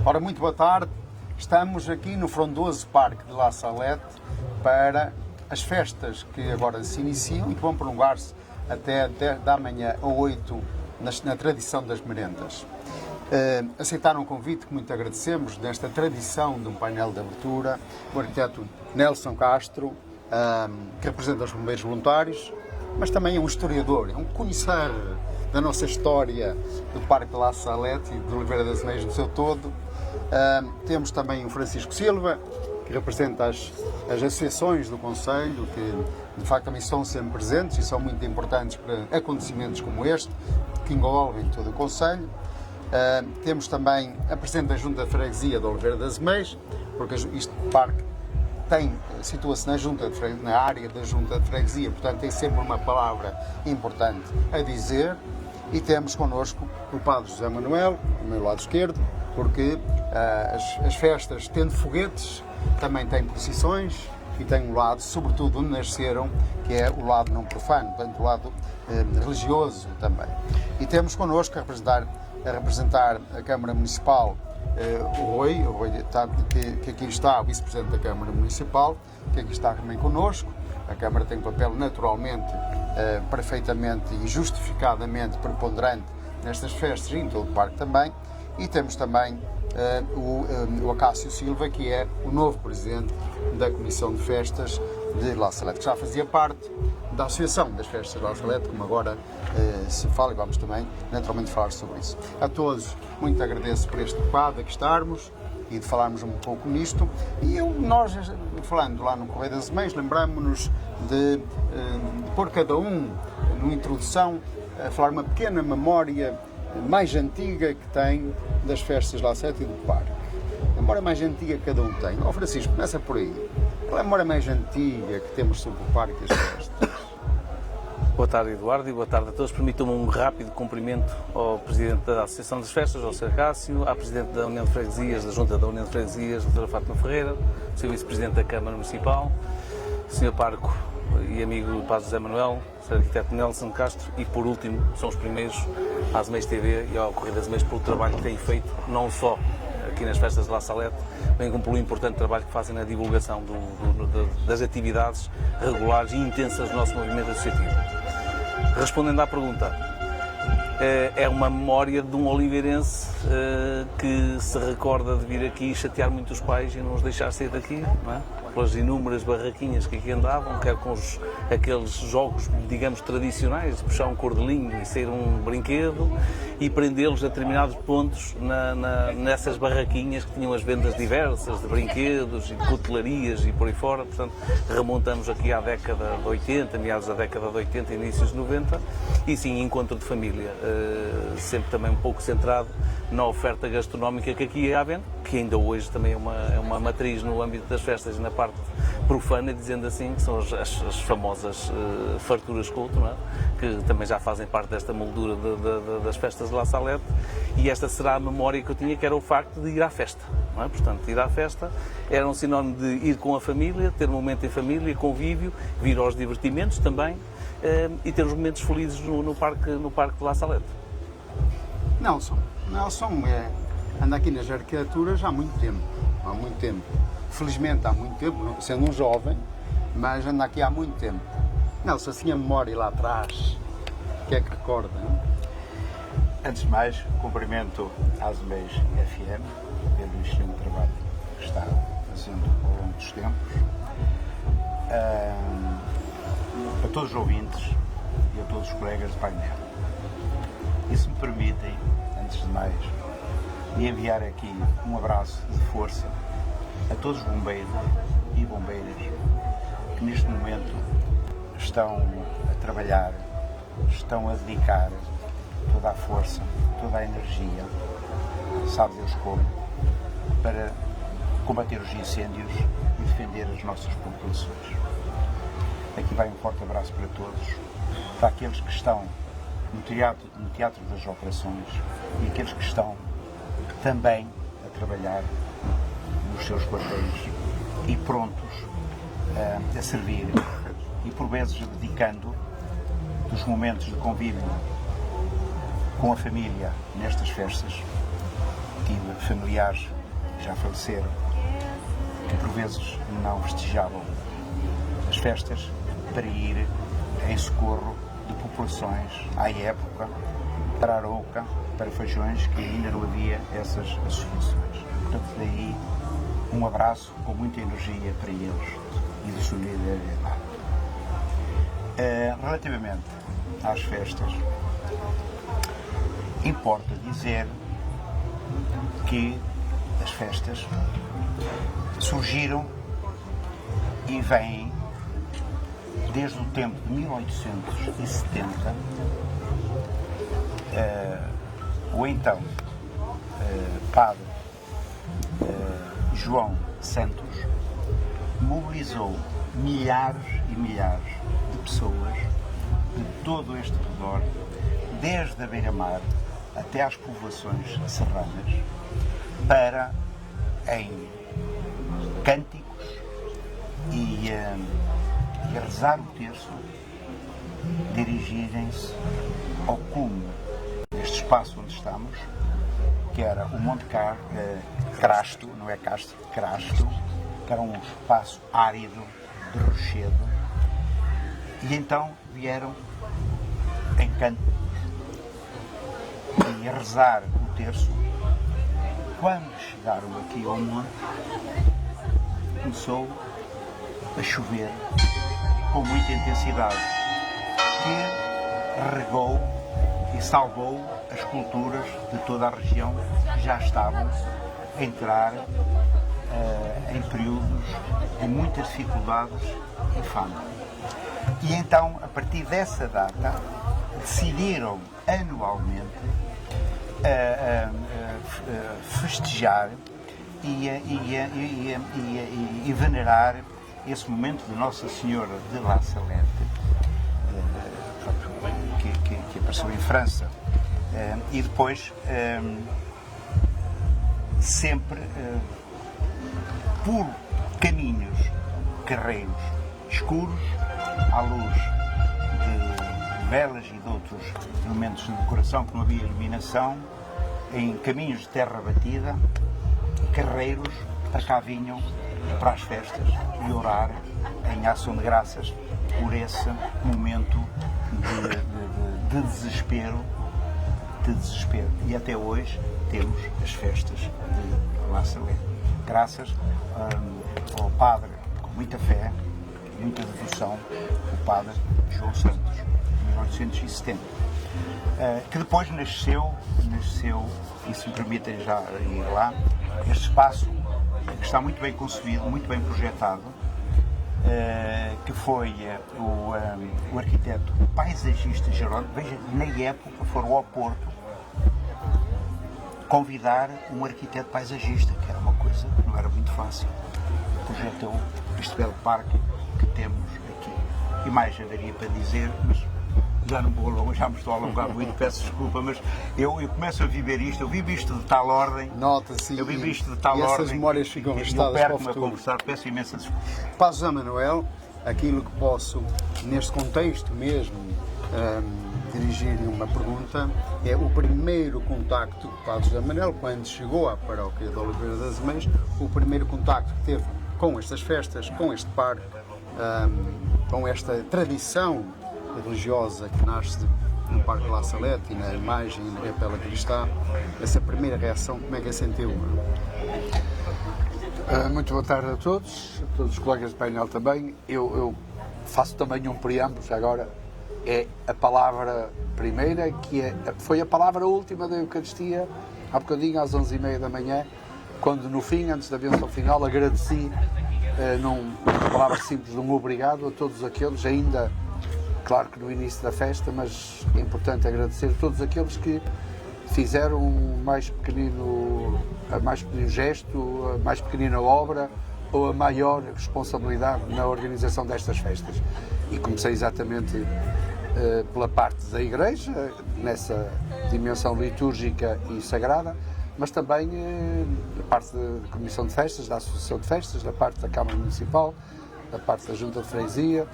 Ora, muito boa tarde. Estamos aqui no frondoso Parque de La Salette para as festas que agora se iniciam e que vão prolongar-se até da manhã a 8 na tradição das merendas. Aceitaram o convite que muito agradecemos nesta tradição de um painel de abertura, o arquiteto Nelson Castro, que representa os bombeiros voluntários, mas também é um historiador, é um conhecedor da nossa história do Parque de La Salette e de Oliveira das Meias no seu todo. Temos também o Francisco Silva, que representa as associações do Conselho, que de facto também estão sempre presentes e são muito importantes para acontecimentos como este, que envolvem todo o Conselho. Temos também a Presidente da Junta de Freguesia de Oliveira das Meias, porque este parque situa-se na área da Junta de Freguesia, portanto tem sempre uma palavra importante a dizer. E temos connosco o Padre José Manuel, ao meu lado esquerdo, porque as festas, tendo foguetes, também têm procissões e tem um lado, sobretudo, onde nasceram, que é o lado não profano, portanto o lado religioso também. E temos connosco a representar a Câmara Municipal, o Rui, que aqui está, o Vice-Presidente da Câmara Municipal, que aqui está também connosco. A Câmara tem um papel naturalmente, perfeitamente e justificadamente preponderante nestas festas e em todo o parque também. E temos também o Acácio Silva, que é o novo Presidente da Comissão de Festas de La Salette, que já fazia parte da Associação das Festas de La Salette, como agora se fala, e vamos também naturalmente falar sobre isso. A todos, muito agradeço por este quadro aqui estarmos e de falarmos um pouco nisto. E nós, falando lá no Correio das Mães, lembramos-nos de pôr cada um, numa introdução, a falar uma pequena memória mais antiga que tem das festas de La Salette e do parque. A memória mais antiga que cada um tem. Francisco, começa por aí. Qual é a memória mais antiga que temos sobre o parque e as festas? Boa tarde, Eduardo, e boa tarde a todos. Permitam-me um rápido cumprimento ao Presidente da Associação das Festas, ao Sr. Cássio, à Presidente da União de Freguesias, da Junta da União de Freguesias, Dra. Fátima Ferreira, ao Sr. Vice-Presidente da Câmara Municipal, Sr. Parco e amigo do Padre José Manuel, Sr. Arquiteto Nelson Castro e, por último, são os primeiros, às Meias TV e ao Correio das Meias, pelo trabalho que têm feito, não só aqui nas festas de La Salette, bem como pelo importante trabalho que fazem na divulgação das atividades regulares e intensas do nosso movimento associativo. Respondendo à pergunta, é uma memória de um oliveirense que se recorda de vir aqui chatear muito os pais e não os deixar sair daqui, não é? Pelas inúmeras barraquinhas que aqui andavam, quer com aqueles jogos, digamos, tradicionais, de puxar um cordelinho e sair um brinquedo e prendê-los a determinados pontos nessas barraquinhas que tinham as vendas diversas de brinquedos e de cutelarias e por aí fora. Portanto, remontamos aqui à década de 80, meados da década de 80, inícios de 90, e sim, encontro de família, sempre também um pouco centrado na oferta gastronómica que aqui é à venda, que ainda hoje também é uma matriz no âmbito das festas e na parte profana, dizendo assim, que são as famosas farturas culto, não é? Que também já fazem parte desta moldura das festas de La Salette, e esta será a memória que eu tinha, que era o facto de ir à festa, não é? Portanto, ir à festa era um sinónimo de ir com a família, ter um momento em família, convívio, vir aos divertimentos também, e ter os momentos felizes no parque de La Salette. Nelson anda aqui nas arquiteturas há muito tempo. Felizmente há muito tempo, sendo um jovem, mas anda aqui há muito tempo. Nelson, assim a memória lá atrás, o que é que recorda? Não? Antes de mais, cumprimento às Meias FM pelo excelente trabalho que está fazendo ao longo dos tempos. A todos os ouvintes e a todos os colegas de painel. E se me permitem, antes de mais, de enviar aqui um abraço de força a todos os bombeiros e bombeiras que neste momento estão a trabalhar, estão a dedicar toda a força, toda a energia, sabe Deus como, para combater os incêndios e defender as nossas populações. Aqui vai um forte abraço para todos, para aqueles que estão no teatro das operações e aqueles que estão também a trabalhar nos seus quartéis e prontos a servir e por vezes abdicando dos momentos de convívio com a família nestas festas, tive familiares que já faleceram, que por vezes não festejavam as festas para ir em socorro de populações à época, para Arouca, para Fajões, que ainda não havia essas associações. Portanto, daí um abraço com muita energia para eles e de solidariedade. Relativamente às festas, importa dizer que as festas surgiram e vêm desde o tempo de 1870. O então padre João Santos mobilizou milhares e milhares de pessoas de todo este redor, desde a beira-mar até às povoações serranas, para, em cânticos e a rezar o terço, dirigirem-se ao cume deste espaço onde estamos, que era o Monte Crasto, não é Castro, Crasto, que era um espaço árido de rochedo, e então vieram em canto e a rezar o terço. Quando chegaram aqui ao monte, começou a chover com muita intensidade, que regou e salvou as culturas de toda a região que já estavam a entrar em períodos de muitas dificuldades e fome. E então, a partir dessa data, decidiram anualmente festejar e venerar esse momento de Nossa Senhora de La Salette, que apareceu em França, e depois sempre por caminhos carreiros escuros, à luz de velas e de outros elementos de decoração, que não havia iluminação, em caminhos de terra batida, carreiros para cá vinham para as festas e orar em ação de graças por esse momento de desespero, E até hoje temos as festas de La Salette. Graças ao padre, com muita fé, muita devoção, o padre João Santos, em 1870, que depois nasceu, e se me permitem já ir lá, este espaço que está muito bem concebido, muito bem projetado, que foi o arquiteto paisagista Jerónimo. Veja, na época foram ao Porto convidar um arquiteto paisagista, que era uma coisa que não era muito fácil. Projetou este belo parque que temos aqui. E mais já daria para dizer, mas já não vou alongar, já me estou a alongar muito, peço desculpa, mas eu começo a viver isto, eu vivo isto de tal ordem. Nota-se, eu vivo isto de tal e ordem. Essas memórias ficam registradas para o futuro. Eu perco-me a conversar, peço imensa desculpa. Padre José Manuel, aquilo que posso, neste contexto mesmo, dirigir-lhe uma pergunta, é o primeiro contacto do Padre José Manuel, quando chegou à paróquia de Oliveira das Mães, o primeiro contacto que teve com estas festas, com este parque, com esta tradição religiosa que nasce no Parque de La Salette e na imagem e na capela que ali está, essa primeira reação, como é que a sentiu? Muito boa tarde a todos os colegas de painel também. Eu faço também um preâmbulo, agora é a palavra primeira, que foi a palavra última da Eucaristia, há bocadinho às 11h30 da manhã, quando no fim, antes da bênção final, agradeci numa palavra simples de um obrigado a todos aqueles, ainda, claro que no início da festa, mas é importante agradecer a todos aqueles que fizeram a mais pequenino gesto, a mais pequenina obra ou a maior responsabilidade na organização destas festas. E comecei exatamente pela parte da Igreja, nessa dimensão litúrgica e sagrada, mas também da parte da Comissão de Festas, da Associação de Festas, da parte da Câmara Municipal, da parte da Junta de Freguesia,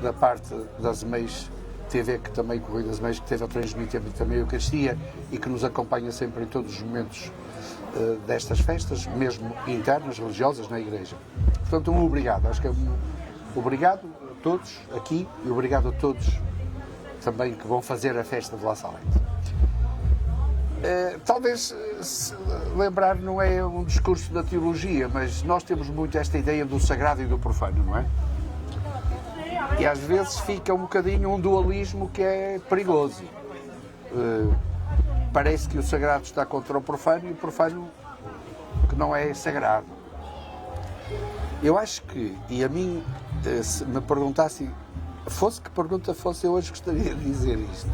da parte das MEIs TV, que também Corrida das MEIs, que teve a transmitir também a Eucaristia e que nos acompanha sempre em todos os momentos destas festas, mesmo internas, religiosas, na Igreja. Portanto, um obrigado. Acho que é um obrigado a todos aqui e obrigado a todos também que vão fazer a festa de La Salette. Talvez se lembrar, não é um discurso da teologia, mas nós temos muito esta ideia do sagrado e do profano, não é? E às vezes fica um bocadinho um dualismo que é perigoso. Parece que o sagrado está contra o profano e o profano que não é sagrado. Eu acho que, e a mim, se me perguntasse, fosse que pergunta fosse, eu hoje gostaria de dizer isto.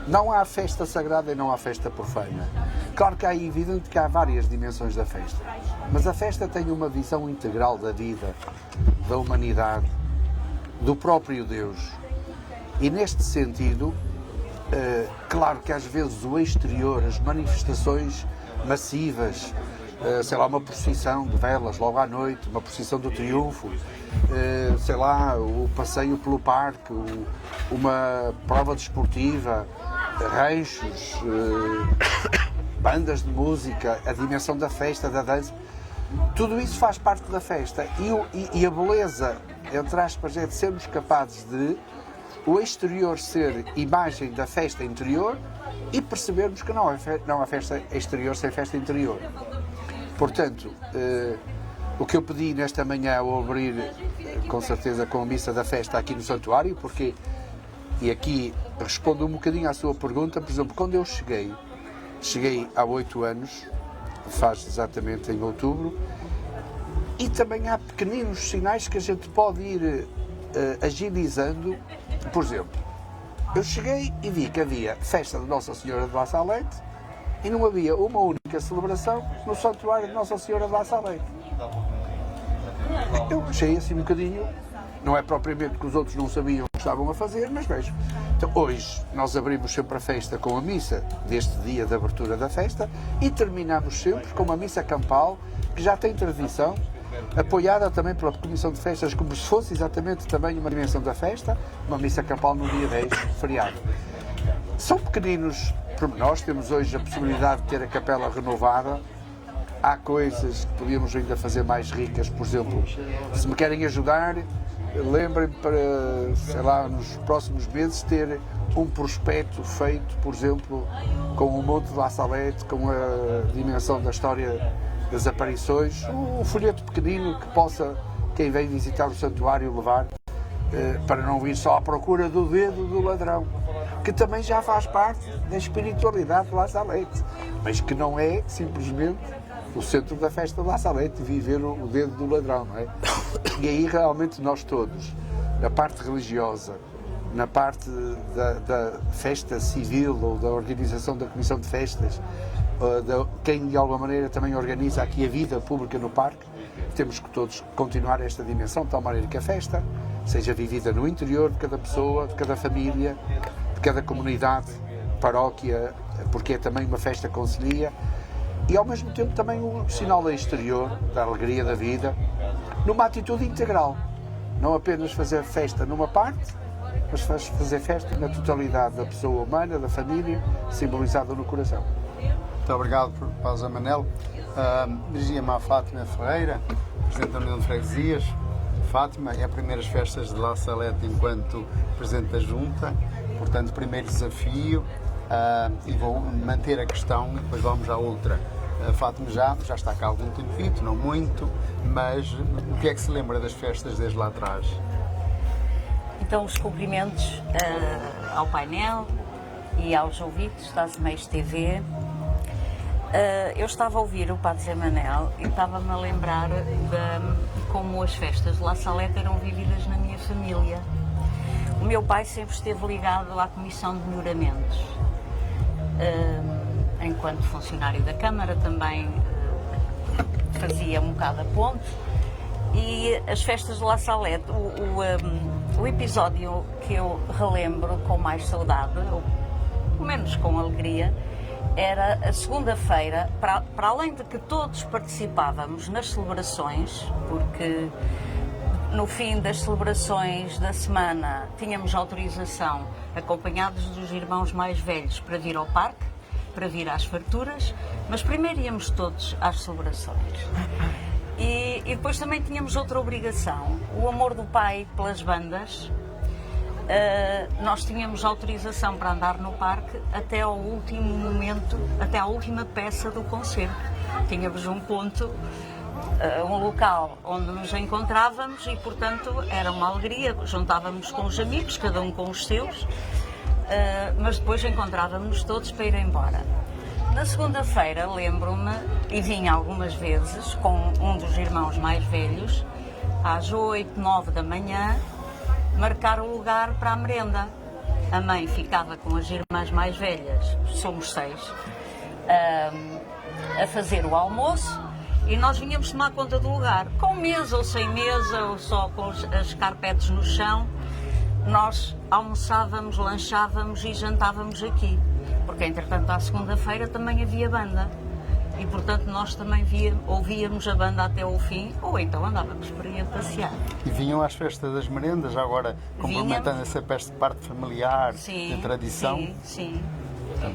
Não há festa sagrada e não há festa profana. Claro que é evidente que há várias dimensões da festa, mas a festa tem uma visão integral da vida, da humanidade, do próprio Deus. E neste sentido, claro que às vezes o exterior, as manifestações massivas, sei lá, uma procissão de velas logo à noite, uma procissão do triunfo, sei lá, o passeio pelo parque, uma prova desportiva, ranchos, bandas de música, a dimensão da festa, da dança, tudo isso faz parte da festa. E a beleza, entre aspas, é de sermos capazes de o exterior ser imagem da festa interior e percebermos que não há festa exterior sem festa interior. Portanto, o que eu pedi nesta manhã ao abrir, com certeza, com a missa da festa aqui no santuário, porque, e aqui respondo um bocadinho à sua pergunta, por exemplo, quando eu cheguei há 8 anos, faz exatamente em outubro, e também há pequeninos sinais que a gente pode ir agilizando. Por exemplo, eu cheguei e vi que havia festa de Nossa Senhora de La Salette e não havia uma única celebração no santuário de Nossa Senhora de La Salette. Eu achei assim um bocadinho, não é propriamente que os outros não sabiam o que estavam a fazer, mas vejo. Então, hoje nós abrimos sempre a festa com a missa deste dia de abertura da festa e terminamos sempre com uma missa campal que já tem tradição, apoiada também pela Comissão de Festas, como se fosse exatamente também uma dimensão da festa, uma missa campal no dia 10, feriado. São pequeninos pormenores, temos hoje a possibilidade de ter a capela renovada, há coisas que podíamos ainda fazer mais ricas, por exemplo, se me querem ajudar, lembrem-me para, sei lá, nos próximos meses ter um prospecto feito, por exemplo, com o Monte de La Salette, com a dimensão da história das aparições, um folheto pequenino que possa, quem vem visitar o santuário, levar, para não ir só à procura do dedo do ladrão, que também já faz parte da espiritualidade de La Salette, mas que não é simplesmente o centro da festa de La Salette, viver o dedo do ladrão, não é? E aí realmente nós todos, na parte religiosa, na parte da festa civil ou da organização da Comissão de Festas, quem de alguma maneira também organiza aqui a vida pública no parque, temos que todos continuar esta dimensão, de tal maneira que a festa seja vivida no interior de cada pessoa, de cada família, de cada comunidade, paróquia, porque é também uma festa concelhia, e ao mesmo tempo também o sinal exterior da alegria da vida, numa atitude integral, não apenas fazer festa numa parte, mas fazer festa na totalidade da pessoa humana, da família, simbolizada no coração. Muito obrigado, Paulo Zé Manel. Dirigia-me à Fátima Ferreira, Presidente da União de Freguesias. Fátima, é as primeiras festas de La Salette enquanto Presidente da Junta, portanto, primeiro desafio, e vou manter a questão e depois vamos à outra. A Fátima já está cá há algum tempo, não muito, mas o que é que se lembra das festas desde lá atrás? Então, os cumprimentos ao painel e aos ouvintes da Azemeiros TV. Eu estava a ouvir o Padre Zé Manel e estava-me a lembrar de como as festas de La Salette eram vividas na minha família. O meu pai sempre esteve ligado à Comissão de Melhoramentos. Enquanto funcionário da Câmara também fazia um bocado a ponte. E as festas de La Salette, o episódio que eu relembro com mais saudade, ou pelo menos com alegria, era a segunda-feira, para além de que todos participávamos nas celebrações, porque no fim das celebrações da semana tínhamos autorização, acompanhados dos irmãos mais velhos, para vir ao parque, para vir às farturas, mas primeiro íamos todos às celebrações. E depois também tínhamos outra obrigação, o amor do pai pelas bandas. Nós tínhamos autorização para andar no parque até ao último momento, até à última peça do concerto. Tínhamos um ponto, um local onde nos encontrávamos e, portanto, era uma alegria. Juntávamos com os amigos, cada um com os seus, mas depois encontrávamos todos para ir embora. Na segunda-feira, lembro-me, e vinha algumas vezes com um dos irmãos mais velhos, às 8, 9 da manhã, marcar o lugar para a merenda. A mãe ficava com as irmãs mais velhas, somos 6, a fazer o almoço e nós vinhamos tomar conta do lugar. Com mesa ou sem mesa, ou só com as carpetes no chão, nós almoçávamos, lanchávamos e jantávamos aqui. Porque, entretanto, à segunda-feira também havia banda. E, portanto, nós também ouvíamos a banda até ao fim, ou então andávamos por aí a passear. E vinham às festas das merendas, já agora complementando essa parte familiar, sim, de tradição. Sim, sim.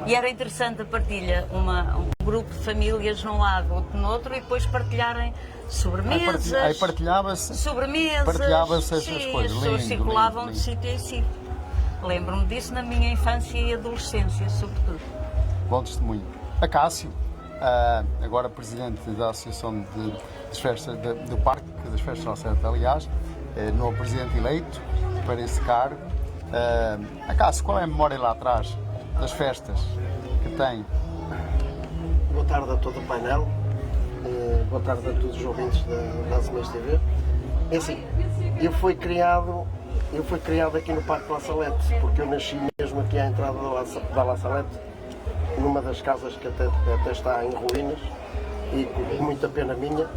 E era interessante a partilha, um grupo de famílias num lado, outro no outro, e depois partilharem sobremesas. Aí partilhava-se. Sobremesas. Partilhava-se as sim, coisas. As pessoas circulavam lindo. de sítio em sítio. Lembro-me disso na minha infância e adolescência, sobretudo. Bom testemunho. Acácio, agora presidente da Associação das Festas do Parque, das Festas ao Certo, aliás, novo presidente eleito para esse cargo. Acácio, qual é a memória lá atrás das festas que tem? Boa tarde a todo o painel, boa tarde a todos os ouvintes da Azemês TV. É assim, eu fui criado aqui no Parque La Salette, porque eu nasci mesmo aqui à entrada da La Salette, numa das casas que até está em ruínas, e com muita pena minha.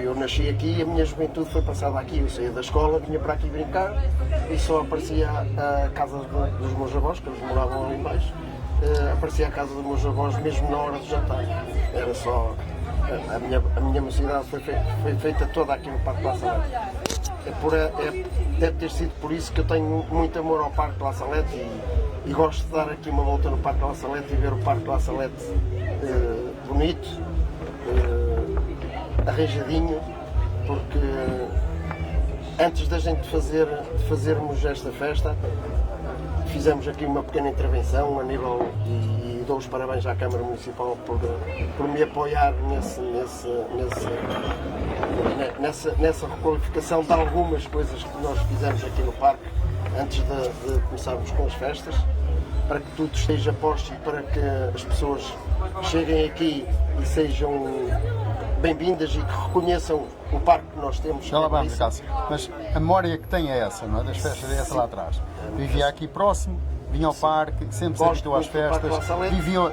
Eu nasci aqui e a minha juventude foi passada aqui. Eu saía da escola, vinha para aqui brincar e só aparecia a casa dos meus avós, que eles moravam ali embaixo. Aparecia a casa dos meus avós mesmo na hora do jantar. Era só... A minha mocidade foi feita toda aqui no Parque La Salette. Deve ter sido por isso que eu tenho muito amor ao Parque La Salette e gosto de dar aqui uma volta no Parque La Salette e ver o Parque La Salette bonito, arranjadinho, porque antes da gente fazermos esta festa, fizemos aqui uma pequena intervenção a nível, e dou os parabéns à Câmara Municipal por me apoiar nessa requalificação de algumas coisas que nós fizemos aqui no parque antes de começarmos com as festas, para que tudo esteja posto e para que as pessoas cheguem aqui e sejam bem-vindas e que reconheçam o parque que nós temos. Já lá vamos, Cássio. Mas a memória que tem é essa, não é? Das festas é essa lá atrás. Vivia aqui próximo, vinha ao parque, sempre se habituou às festas.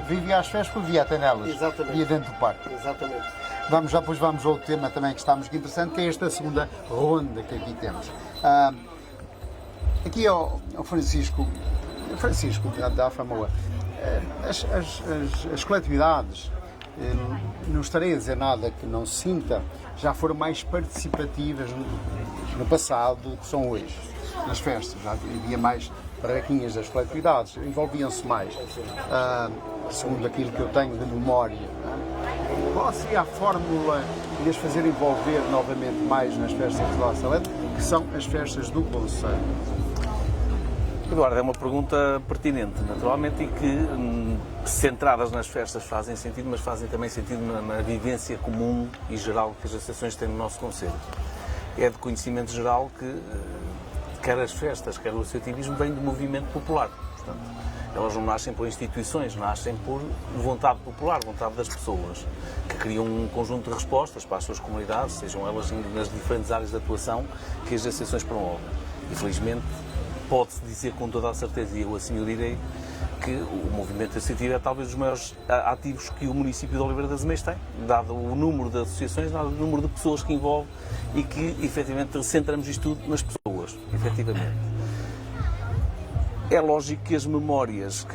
Vivia às festas porque vivia até nelas. Exatamente. Vivia dentro do parque. Exatamente. Vamos a outro tema também que está muito interessante, que é esta segunda ronda que aqui temos. Aqui ao Francisco da Famoa, as coletividades, não estarei a dizer nada que não se sinta, já foram mais participativas no passado do que são hoje, nas festas. Já havia mais barraquinhas das coletividades, envolviam-se mais, segundo aquilo que eu tenho de memória. Qual seria a fórmula de as fazer envolver novamente mais nas festas de La Salette, que são as festas do Conselho? Eduardo, é uma pergunta pertinente, naturalmente, e que, centradas nas festas, fazem sentido, mas fazem também sentido na vivência comum e geral que as associações têm no nosso Conselho. É de conhecimento geral que quer as festas, quer o associativismo, vem do movimento popular. Portanto, elas não nascem por instituições, nascem por vontade popular, vontade das pessoas, que criam um conjunto de respostas para as suas comunidades, sejam elas nas diferentes áreas de atuação que as associações promovem. Infelizmente, pode-se dizer com toda a certeza, e eu assim o direi, que o movimento associativo é talvez dos maiores ativos que o município de Oliveira das Meias tem, dado o número de associações, dado o número de pessoas que envolve e que, efetivamente, centramos isto tudo nas pessoas, efetivamente. É lógico que as memórias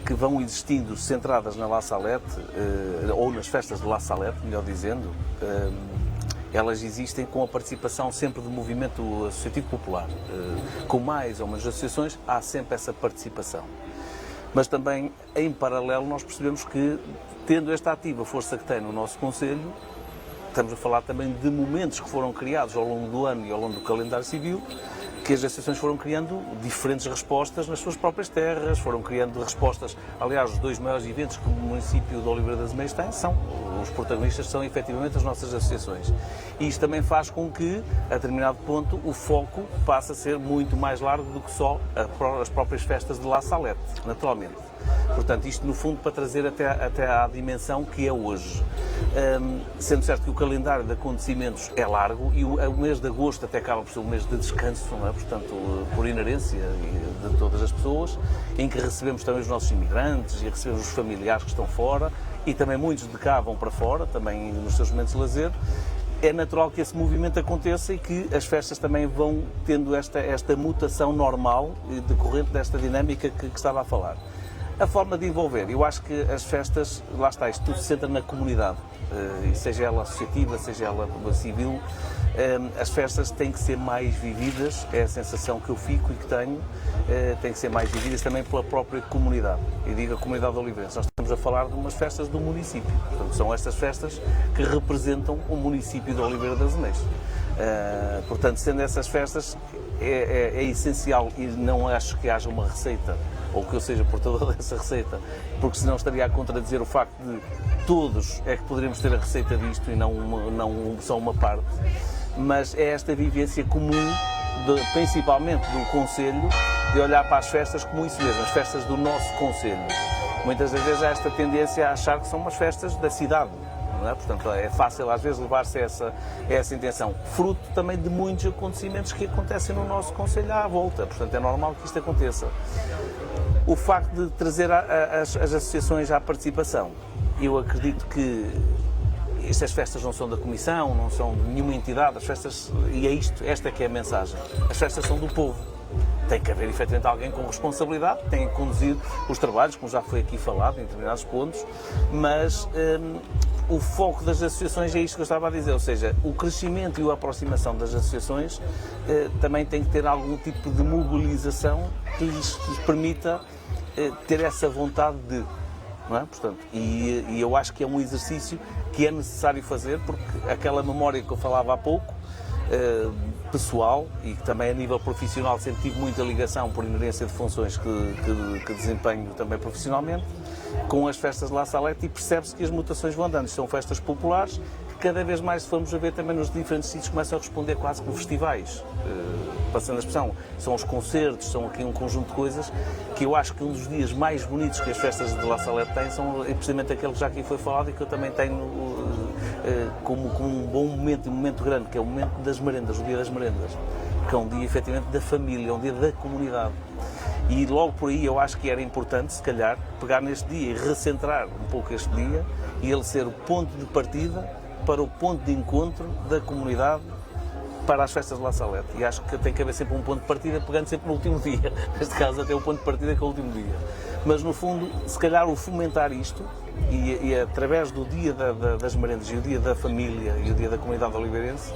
que vão existindo centradas na La Salette, ou nas festas de La Salette, melhor dizendo, elas existem com a participação sempre do movimento associativo popular. Com mais ou menos associações, há sempre essa participação. Mas também, em paralelo, nós percebemos que, tendo esta ativa força que tem no nosso Conselho, estamos a falar também de momentos que foram criados ao longo do ano e ao longo do calendário civil, que as associações foram criando diferentes respostas nas suas próprias terras, foram criando respostas. Aliás, os 2 maiores eventos que o município de Oliveira das Meias tem os protagonistas são efetivamente as nossas associações. E isto também faz com que, a determinado ponto, o foco passe a ser muito mais largo do que só as próprias festas de La Salette, naturalmente. Portanto, isto no fundo para trazer até à dimensão que é hoje. Sendo certo que o calendário de acontecimentos é largo e o mês de agosto até acaba por ser um mês de descanso, não é? Portanto, por inerência de todas as pessoas, em que recebemos também os nossos imigrantes e recebemos os familiares que estão fora e também muitos de cá vão para fora, também nos seus momentos de lazer. É natural que esse movimento aconteça e que as festas também vão tendo esta mutação normal decorrente desta dinâmica que estava a falar. A forma de envolver, eu acho que as festas, lá está, isto tudo se centra na comunidade, seja ela associativa, seja ela civil, as festas têm que ser mais vividas, é a sensação que eu fico e que tenho, têm que ser mais vividas também pela própria comunidade, e digo a comunidade de Oliveirense. Nós estamos a falar de umas festas do município, portanto são estas festas que representam o município de Oliveira das Meias. Portanto, sendo essas festas, é essencial e não acho que haja uma receita ou que eu seja portador dessa receita, porque senão estaria a contradizer o facto de todos é que poderíamos ter a receita disto e não só uma parte, mas é esta vivência comum, principalmente do Conselho, de olhar para as festas como isso mesmo, as festas do nosso Conselho. Muitas das vezes há esta tendência a achar que são umas festas da cidade. Não é? Portanto, é fácil às vezes levar-se a essa intenção, fruto também de muitos acontecimentos que acontecem no nosso Conselho à volta, portanto é normal que isto aconteça. O facto de trazer as associações à participação, eu acredito que estas festas não são da Comissão, não são de nenhuma entidade, as festas, e é esta que é a mensagem, as festas são do povo. Tem que haver, efetivamente, alguém com responsabilidade, tem que conduzir os trabalhos, como já foi aqui falado, em determinados pontos, mas o foco das associações é isto que eu estava a dizer, ou seja, o crescimento e a aproximação das associações também tem que ter algum tipo de mobilização que lhes permita ter essa vontade de, não é? Portanto, e eu acho que é um exercício que é necessário fazer, porque aquela memória que eu falava há pouco, pessoal e que também a nível profissional sempre tive muita ligação por inerência de funções que desempenho também profissionalmente, com as festas de La Salette, e percebe-se que as mutações vão andando. São festas populares que cada vez mais, se formos a ver também nos diferentes sítios, começam a responder quase como festivais. Passando a expressão, são os concertos, são aqui um conjunto de coisas que eu acho que um dos dias mais bonitos que as festas de La Salette têm são precisamente aquele que já aqui foi falado e que eu também tenho como um bom momento, um momento grande, que é o momento das merendas, o dia das merendas, que é um dia efetivamente da família, um dia da comunidade. E logo por aí eu acho que era importante, se calhar, pegar neste dia e recentrar um pouco este dia e ele ser o ponto de partida para o ponto de encontro da comunidade para as festas de La Salette. E acho que tem que haver sempre um ponto de partida, pegando sempre no último dia. Neste caso, até o ponto de partida que é o último dia. Mas, no fundo, se calhar o fomentar isto, e através do dia das merendas e o dia da família e o dia da comunidade oliveirense,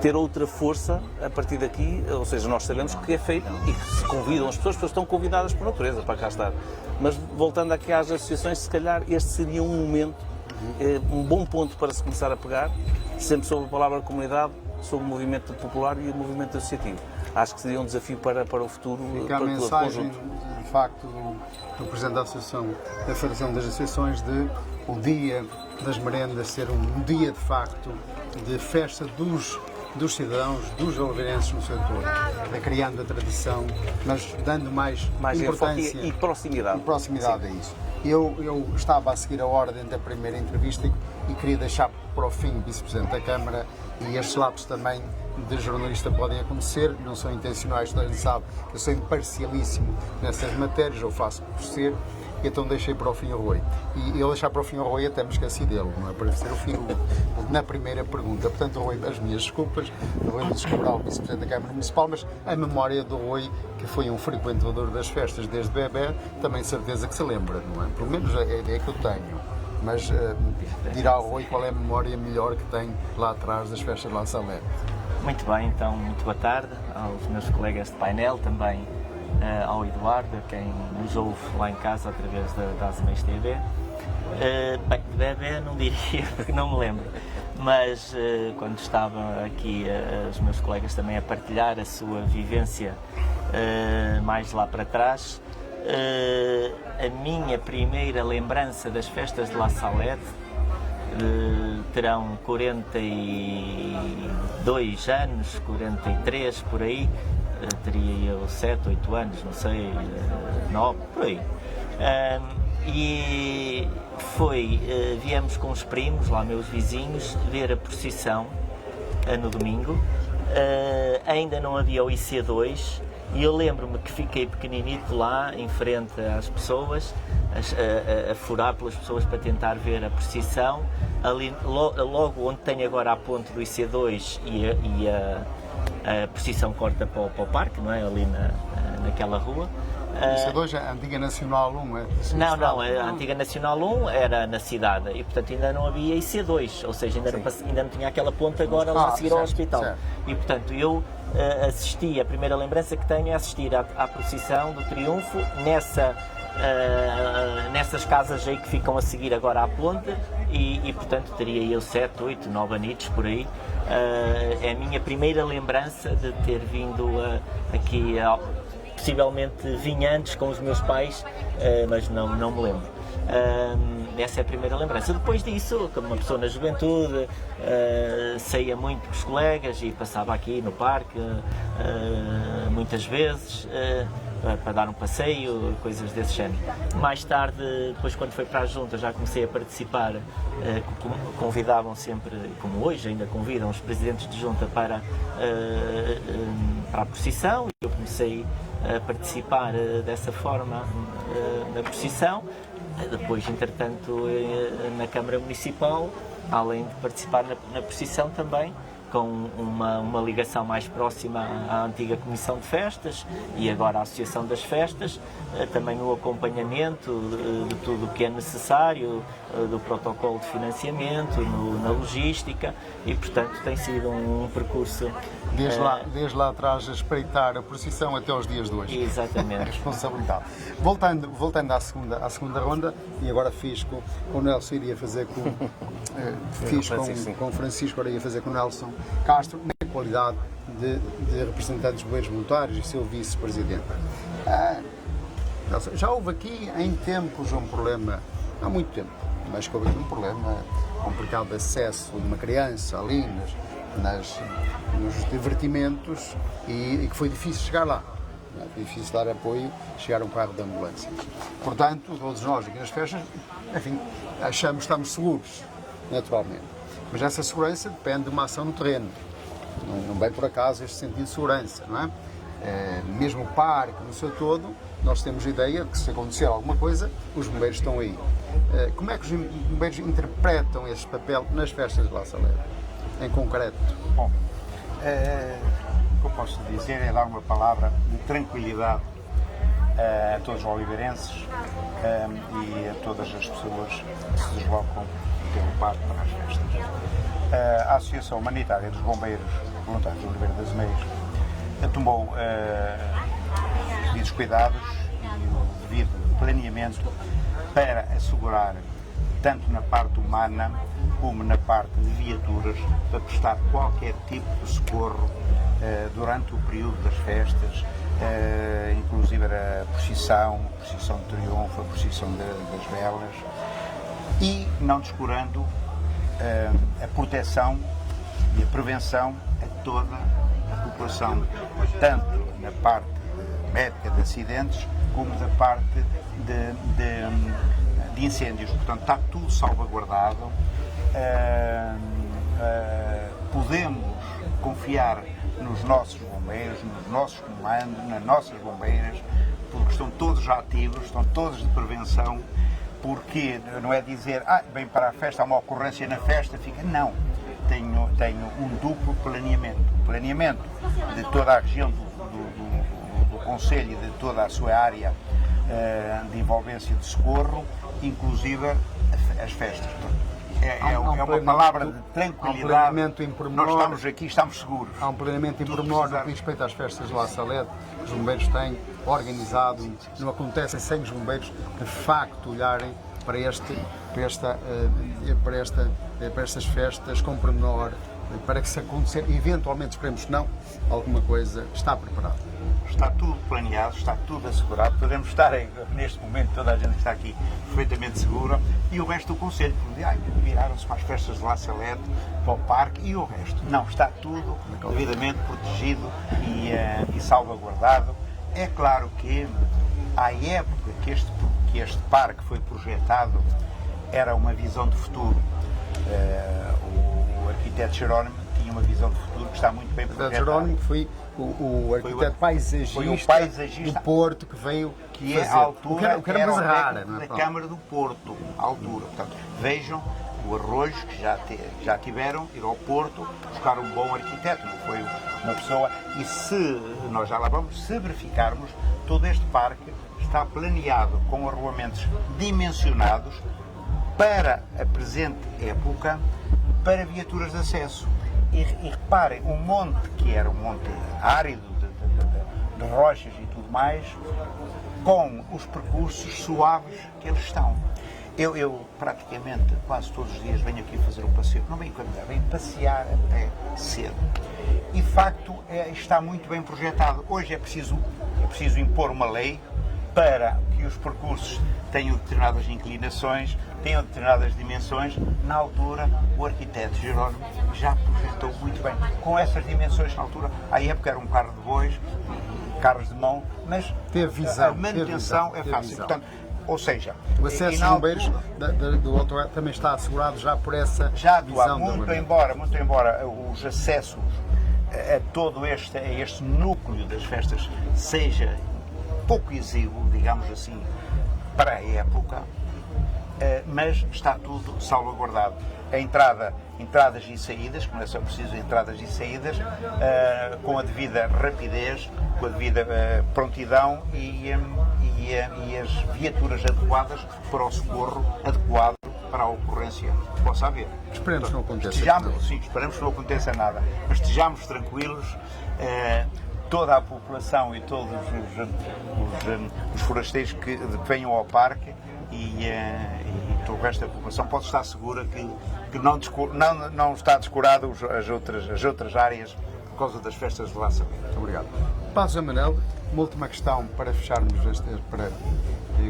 ter outra força a partir daqui, ou seja, nós sabemos que é feito e que se convidam as pessoas estão convidadas por natureza para cá estar. Mas, voltando aqui às associações, se calhar este seria um momento, um bom ponto para se começar a pegar, sempre sobre a palavra comunidade, sobre o movimento popular e o movimento associativo. Acho que seria um desafio para o futuro. Fica a mensagem, de facto, do Presidente da Associação, da Federação das Associações, de o dia das merendas ser um dia, de facto, de festa dos cidadãos, dos oliveirenses no seu todo, criando a tradição, mas dando mais importância e proximidade. A isso. Eu estava a seguir a ordem da primeira entrevista e queria deixar para o fim o Vice-Presidente da Câmara, e estes lapsos também de jornalista podem acontecer, não são intencionais, toda a gente sabe que eu sou imparcialíssimo nessas matérias, eu faço por ser, e então deixei para o fim o Rui. E eu deixar para o fim o Rui até me esqueci dele, não é? Para ser o fim na primeira pergunta. Portanto, Rui, as minhas desculpas, vou-me desculpar ao Vice-Presidente da Câmara Municipal, mas a memória do Rui, que foi um frequentador das festas desde bebê, também certeza que se lembra, não é? Pelo menos a ideia que eu tenho. Mas dirá ao Rui qual é a memória melhor que tem lá atrás das festas de La Salette. Muito bem, então, muito boa tarde aos meus colegas de painel, também ao Eduardo, a quem nos ouve lá em casa através da Azeméis TV. Bem, de bebê não diria, porque não me lembro, mas quando estavam aqui os meus colegas também a partilhar a sua vivência mais lá para trás, a minha primeira lembrança das festas de La Salette terão 42 anos, 43 por aí, teria eu 7, 8 anos, não sei, 9, por aí. E viemos com os primos, lá meus vizinhos, ver a procissão no domingo. Ainda não havia o IC2 e eu lembro-me que fiquei pequeninito lá, em frente às pessoas, a furar pelas pessoas para tentar ver a procissão. Ali, logo onde tem agora a ponte do IC2 e a procissão corta para o parque, não é? Ali naquela rua. IC2 é a antiga Nacional 1, é? Não, a antiga Nacional 1 era na cidade e, portanto, ainda não havia IC2, ou seja, ainda não tinha aquela ponte agora lá a seguir ao hospital. Certo. E, portanto, eu assisti, a primeira lembrança que tenho é assistir à procissão do Triunfo nessas casas aí que ficam a seguir agora à ponte e portanto, teria eu 7, 8, 9 anitos por aí. É a minha primeira lembrança de ter vindo aqui possivelmente vinha antes com os meus pais, mas não me lembro. Essa é a primeira lembrança. Depois disso, como uma pessoa na juventude, saía muito com os colegas e passava aqui no parque muitas vezes para dar um passeio, coisas desse género. Mais tarde, depois quando foi para a junta, já comecei a participar, convidavam sempre, como hoje ainda convidam os presidentes de junta para a procissão, e eu comecei a participar dessa forma na procissão. Depois, entretanto, na Câmara Municipal, além de participar na procissão também, com uma ligação mais próxima à antiga Comissão de Festas e agora à Associação das Festas, também o acompanhamento de tudo o que é necessário, do protocolo de financiamento, na logística, e portanto tem sido um percurso... Desde lá atrás a espreitar a procissão até aos dias de hoje. Exatamente. A responsabilidade. Voltando à segunda ronda, e agora fiz com o Nelson, iria fazer com o Francisco, agora ia fazer com o Nelson Castro, na qualidade de representantes de bombeiros voluntários e seu vice-presidente. Já houve aqui em tempos um problema, há muito tempo, mas que houve aqui um problema complicado de acesso de uma criança ali nos divertimentos e que foi difícil chegar lá. Foi difícil dar apoio, chegar a um carro de ambulância. Portanto, todos nós aqui nas festas, enfim, achamos que estamos seguros, naturalmente. Mas essa segurança depende de uma ação no terreno. Não vem por acaso este sentido de segurança, não é? Mesmo o parque, no seu todo, nós temos a ideia de que se acontecer alguma coisa, os bombeiros estão aí. Como é que os bombeiros interpretam este papel nas festas de La Salette, em concreto? Bom, o que eu posso dizer é dar uma palavra de tranquilidade a todos os oliveirenses e a todas as pessoas que se deslocam pelo parque para as festas. A Associação Humanitária dos Bombeiros Voluntários de Oliveira das Meias tomou os devidos cuidados e o devido planeamento para assegurar, tanto na parte humana como na parte de viaturas, para prestar qualquer tipo de socorro durante o período das festas, inclusive a procissão de triunfo, a procissão das velas, e não descurando a proteção e a prevenção a toda a população, tanto na parte médica de acidentes como da parte de incêndios. Portanto, está tudo salvaguardado. Podemos confiar nos nossos bombeiros, nos nossos comandos, nas nossas bombeiras, porque estão todos ativos, estão todos de prevenção, porque não é dizer, vem para a festa, há uma ocorrência na festa, fica, não. Tenho um duplo planeamento. O planeamento de toda a região do Concelho e de toda a sua área de envolvência de socorro, inclusive as festas. é uma planeamento- palavra de há um tranquilidade. planeamento em pormenor. Nós estamos aqui, estamos seguros. Há um planeamento em Tudo pormenor no precisar. que diz respeito às festas de La Salette, que os bombeiros têm organizado, não acontecem sem os bombeiros de facto olharem para estas festas com pormenor, para que se acontecer, eventualmente esperemos que não, alguma coisa está preparada. Está tudo planeado, está tudo assegurado. Podemos estar, neste momento, toda a gente que está aqui perfeitamente segura. E o resto do Conselho, porque viraram-se para as festas de La Salette, para o parque e o resto. Não, está tudo devidamente protegido e salvaguardado. É claro que, à época que este parque foi projetado, era uma visão de futuro. O arquiteto Jerónimo tinha uma visão de futuro que está muito bem O projetada. Jerónimo foi o arquiteto paisagista do Porto que veio Que fazer. é a altura, o que era uma coisa o rara, técnico não é? da Pronto. Câmara do Porto, à altura. Portanto, vejam o arrojo que já tiveram, ir ao Porto, buscar um bom arquiteto, não foi uma pessoa. E se, nós já lá vamos, se verificarmos, todo este parque está planeado com arruamentos dimensionados para a presente época, para viaturas de acesso. E reparem, um monte que era um monte árido, de rochas e tudo mais, com os percursos suaves que eles estão. Eu praticamente quase todos os dias venho aqui fazer um passeio, não venho caminhar, venho passear até cedo. E de facto está muito bem projetado. Hoje é preciso impor uma lei para que os percursos tenham determinadas inclinações, tenham determinadas dimensões. Na altura, o arquiteto Jerónimo já projetou muito bem. Com essas dimensões, na altura, à época era um carro de bois, carros de mão, mas Teve visão, a manutenção teve é visão. fácil. Portanto, ou seja, O acesso e na aos bombeiros altura- do automóvel também está assegurado já por essa já visão atuar, do muito armamento. embora os acessos a todo este núcleo das festas seja pouco exíguo, digamos assim, para a época, mas está tudo salvaguardado. A entradas e saídas, como é só preciso entradas e saídas, com a devida rapidez, com a devida prontidão e as viaturas adequadas para o socorro adequado para a ocorrência que possa haver. Esperemos que não aconteça. Sim, esperamos que não aconteça nada, mas estejamos tranquilos. Toda a população e todos os forasteiros que venham ao parque e todo o resto da população pode estar segura que não está descurado as outras áreas por causa das festas de La Salette. Muito obrigado. Padre José Manuel, uma última questão para fecharmos, para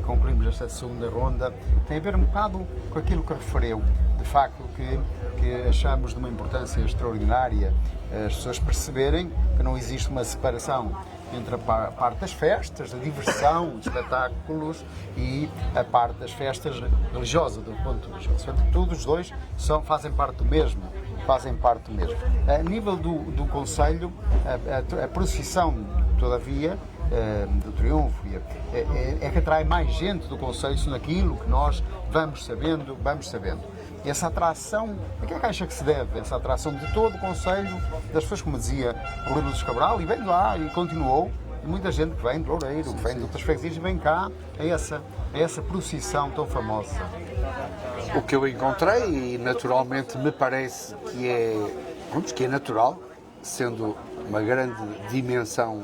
concluirmos esta segunda ronda, tem a ver um bocado com aquilo que referiu, de facto que achamos de uma importância extraordinária as pessoas perceberem que não existe uma separação entre a parte das festas, da diversão, dos espetáculos e a parte das festas religiosas, do ponto religioso. Portanto, todos os dois fazem parte do mesmo. A nível do Conselho, a procissão, todavia, do Triunfo é que atrai mais gente do Conselho naquilo que nós vamos sabendo. Essa atração, a que é que acha que se deve? Essa atração de todo o Conselho, das pessoas, como dizia o Livro dos Cabral, e vem de lá e continuou, e muita gente que vem de Loureiro, que vem de outras freguesias, vem cá a essa procissão tão famosa. O que eu encontrei, e naturalmente me parece que é natural, sendo uma grande dimensão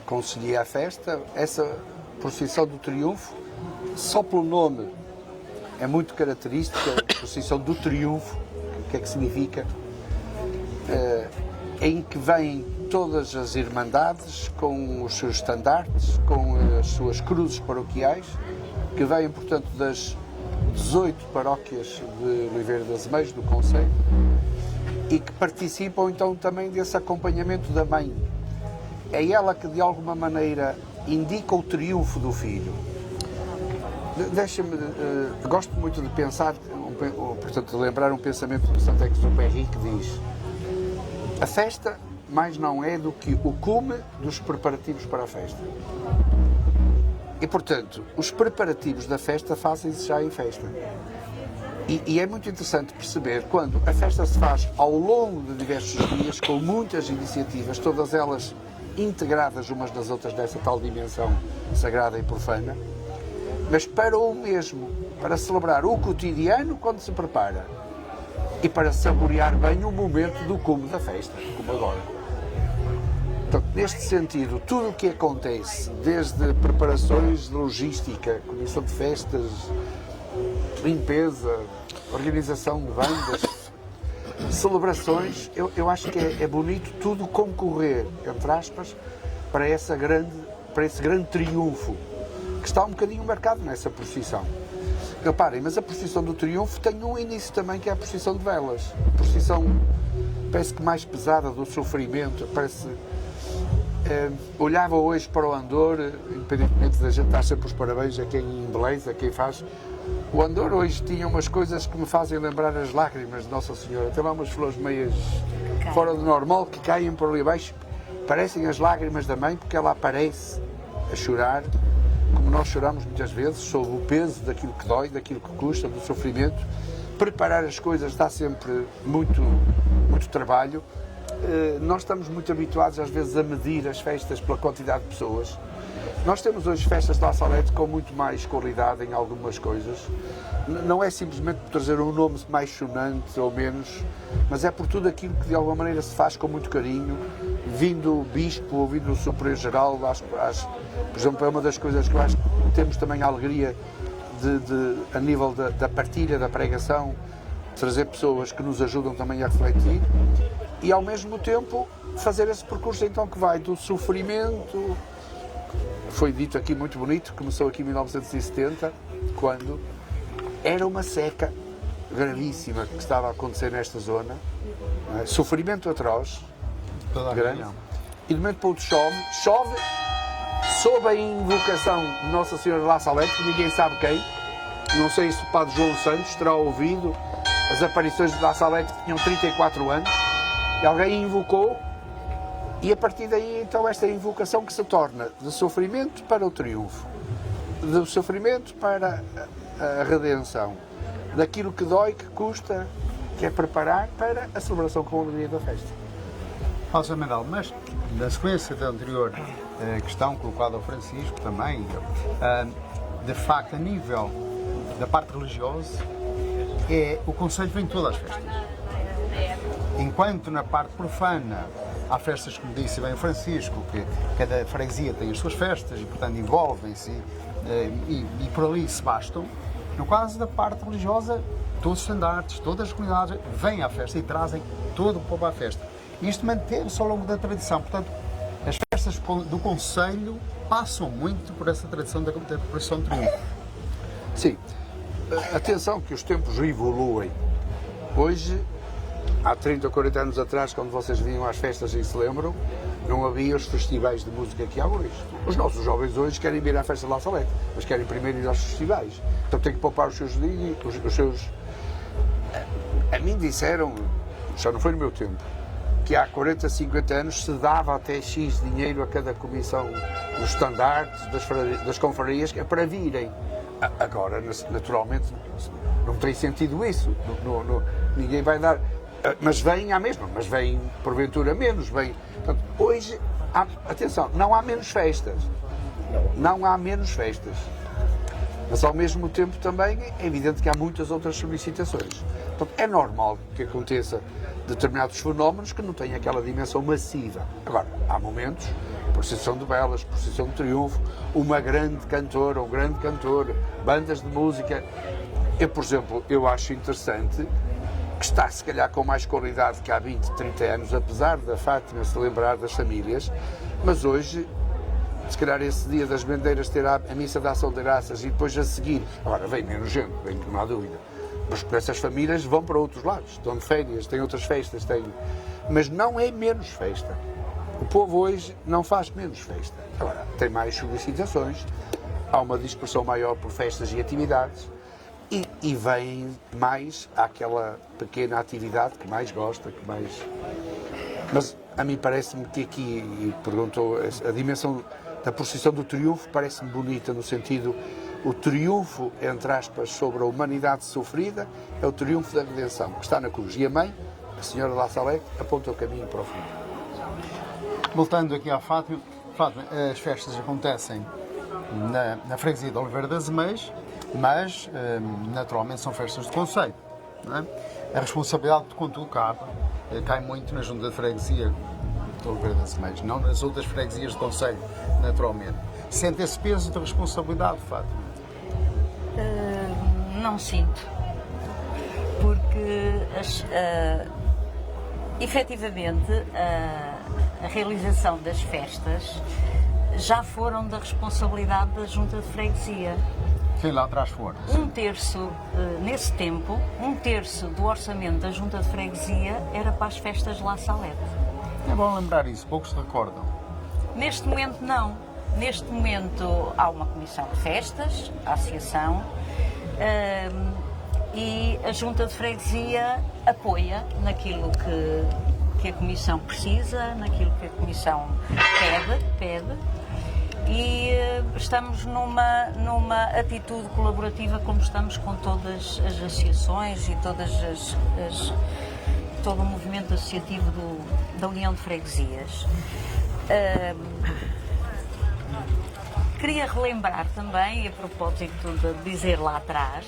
concelhia à festa, essa procissão do Triunfo, só pelo nome, é muito característica, procissão do Triunfo, o que é que significa? Em que vêm todas as irmandades com os seus estandartes, com as suas cruzes paroquiais, que vêm, portanto, das 18 paróquias de Oliveira das Meias, do Concelho, e que participam então também desse acompanhamento da mãe. É ela que de alguma maneira indica o triunfo do filho. Deixa-me, gosto muito de pensar, portanto, de lembrar um pensamento de Saint-Exupéry que diz: a festa mais não é do que o cume dos preparativos para a festa. E, portanto, os preparativos da festa fazem-se já em festa. E é muito interessante perceber quando a festa se faz ao longo de diversos dias, com muitas iniciativas, todas elas integradas umas das outras dessa tal dimensão sagrada e profana, mas para o mesmo, para celebrar o cotidiano quando se prepara e para saborear bem o momento do cume da festa, como agora. Então, neste sentido, tudo o que acontece, desde preparações de logística, comissão de festas, limpeza, organização de bandas, celebrações, eu acho que é bonito tudo concorrer, entre aspas, para esse grande triunfo, que está um bocadinho marcado nessa procissão. Reparem, mas a procissão do triunfo tem um início também, que é a procissão de velas. A procissão parece que mais pesada, do sofrimento, parece... olhava hoje para o Andor, independentemente da gente dar sempre os parabéns a quem embeleza, a quem faz. O Andor hoje tinha umas coisas que me fazem lembrar as lágrimas de Nossa Senhora. Tem lá umas flores meias fora do normal que caem por ali abaixo. Parecem as lágrimas da mãe, porque ela aparece a chorar, como nós choramos muitas vezes, sob o peso daquilo que dói, daquilo que custa, do sofrimento. Preparar as coisas dá sempre muito trabalho. Nós estamos muito habituados às vezes a medir as festas pela quantidade de pessoas. Nós temos hoje festas de La Salette com muito mais qualidade em algumas coisas. Não é simplesmente por trazer um nome mais sonante ou menos, mas é por tudo aquilo que de alguma maneira se faz com muito carinho, vindo o bispo ou vindo o superior-geral. Por exemplo, é uma das coisas que eu acho que temos também a alegria a nível da partilha, da pregação, trazer pessoas que nos ajudam também a refletir e ao mesmo tempo fazer esse percurso então que vai do sofrimento. Foi dito aqui muito bonito, começou aqui em 1970, quando era uma seca gravíssima que estava a acontecer nesta zona, sofrimento atroz, grande, e de momento para outro chove, sob a invocação de Nossa Senhora de La Salette, que ninguém sabe quem, não sei se o Padre João Santos terá ouvido as aparições de La Salette, que tinham 34 anos, e alguém invocou. E a partir daí, então, esta invocação que se torna de sofrimento para o triunfo, de sofrimento para a redenção, daquilo que dói, que custa, que é preparar para a celebração com a alegria da festa. José Manuel, mas na sequência da anterior questão colocada ao Francisco também, de facto, a nível da parte religiosa, o Conselho vem todas as festas. Enquanto na parte profana há festas, como disse bem o Francisco, que cada freguesia tem as suas festas e, portanto, envolvem-se e por ali se bastam. No caso da parte religiosa, todos os estandartes, todas as comunidades vêm à festa e trazem todo o povo à festa. Isto manteve-se ao longo da tradição. Portanto, as festas do Conselho passam muito por essa tradição da procissão de triunfo. Sim. Atenção que os tempos evoluem. Hoje, há 30 ou 40 anos atrás, quando vocês vinham às festas e se lembram, não havia os festivais de música que há hoje. Os nossos jovens hoje querem vir à festa de La Salette, mas querem primeiro ir aos festivais. Então têm que poupar os seus... A mim disseram, já não foi no meu tempo, que há 40, 50 anos se dava até X dinheiro a cada comissão dos estandartes, das confrarias, para virem. Agora, naturalmente, não tem sentido isso. Ninguém vai dar... Mas vêm à mesma, mas vêm porventura menos. Portanto, hoje, atenção, não há menos festas. Não há menos festas. Mas ao mesmo tempo também é evidente que há muitas outras solicitações. Portanto, é normal que aconteça determinados fenómenos que não têm aquela dimensão massiva. Agora, há momentos, procissão de velas, procissão de triunfo, uma grande cantora, um grande cantor, bandas de música. Eu, por exemplo, eu acho interessante que está, se calhar, com mais qualidade que há 20, 30 anos, apesar da Fátima se lembrar das famílias, mas hoje, se calhar esse dia das bandeiras ter a missa da ação de graças e depois a seguir, agora vem menos gente, não há dúvida, mas essas famílias vão para outros lados, estão de férias, têm outras festas, mas não é menos festa. O povo hoje não faz menos festa. Agora, tem mais solicitações, há uma dispersão maior por festas e atividades, e vem mais àquela pequena atividade que mais gosta, que mais... Mas a mim parece-me que aqui, perguntou, a dimensão da procissão do triunfo parece-me bonita, no sentido, o triunfo, entre aspas, sobre a humanidade sofrida, é o triunfo da redenção, que está na cruz. E a mãe, a Senhora de La Salette, aponta o caminho para o fim. Voltando aqui à Fátima, as festas acontecem na freguesia de Oliveira das Meias, mas naturalmente são festas de concelho. não é? A responsabilidade, contudo, cai muito na junta de freguesia, estou a ver das meias, não nas outras freguesias do concelho, naturalmente. Sente esse peso de responsabilidade, Fátima? Não sinto, porque efetivamente a realização das festas já foram da responsabilidade da junta de freguesia. Quem lá atrás for. Nesse tempo, 1/3 do orçamento da junta de freguesia era para as festas de La Salette. É bom lembrar isso, poucos se recordam. Neste momento não. Neste momento há uma comissão de festas, a associação, e a junta de freguesia apoia naquilo que a comissão precisa, naquilo que a comissão pede. E estamos numa atitude colaborativa como estamos com todas as associações e todo o movimento associativo da União de Freguesias. Queria relembrar também, a propósito de dizer lá atrás,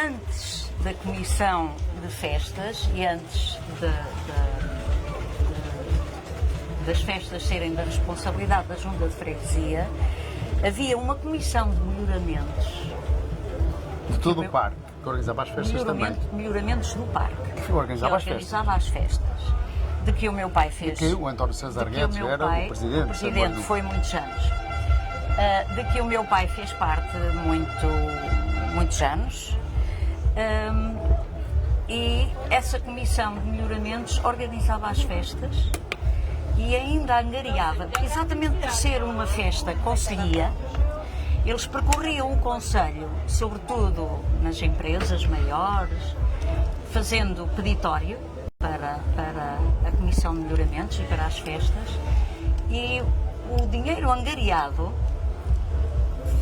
antes da Comissão de Festas e antes das festas serem da responsabilidade da Junta de Freguesia, havia uma comissão de melhoramentos. De todo o parque, que organizava as festas também. Melhoramentos do parque. Que organizava as festas. De que o meu pai fez. De que o António César Guedes era o presidente. O presidente foi muitos anos. De que o meu pai fez parte muitos anos. E essa comissão de melhoramentos organizava as festas e ainda angariava, exatamente por ser uma festa concelhia, eles percorriam o concelho, sobretudo nas empresas maiores, fazendo peditório para a Comissão de Melhoramentos e para as festas, e o dinheiro angariado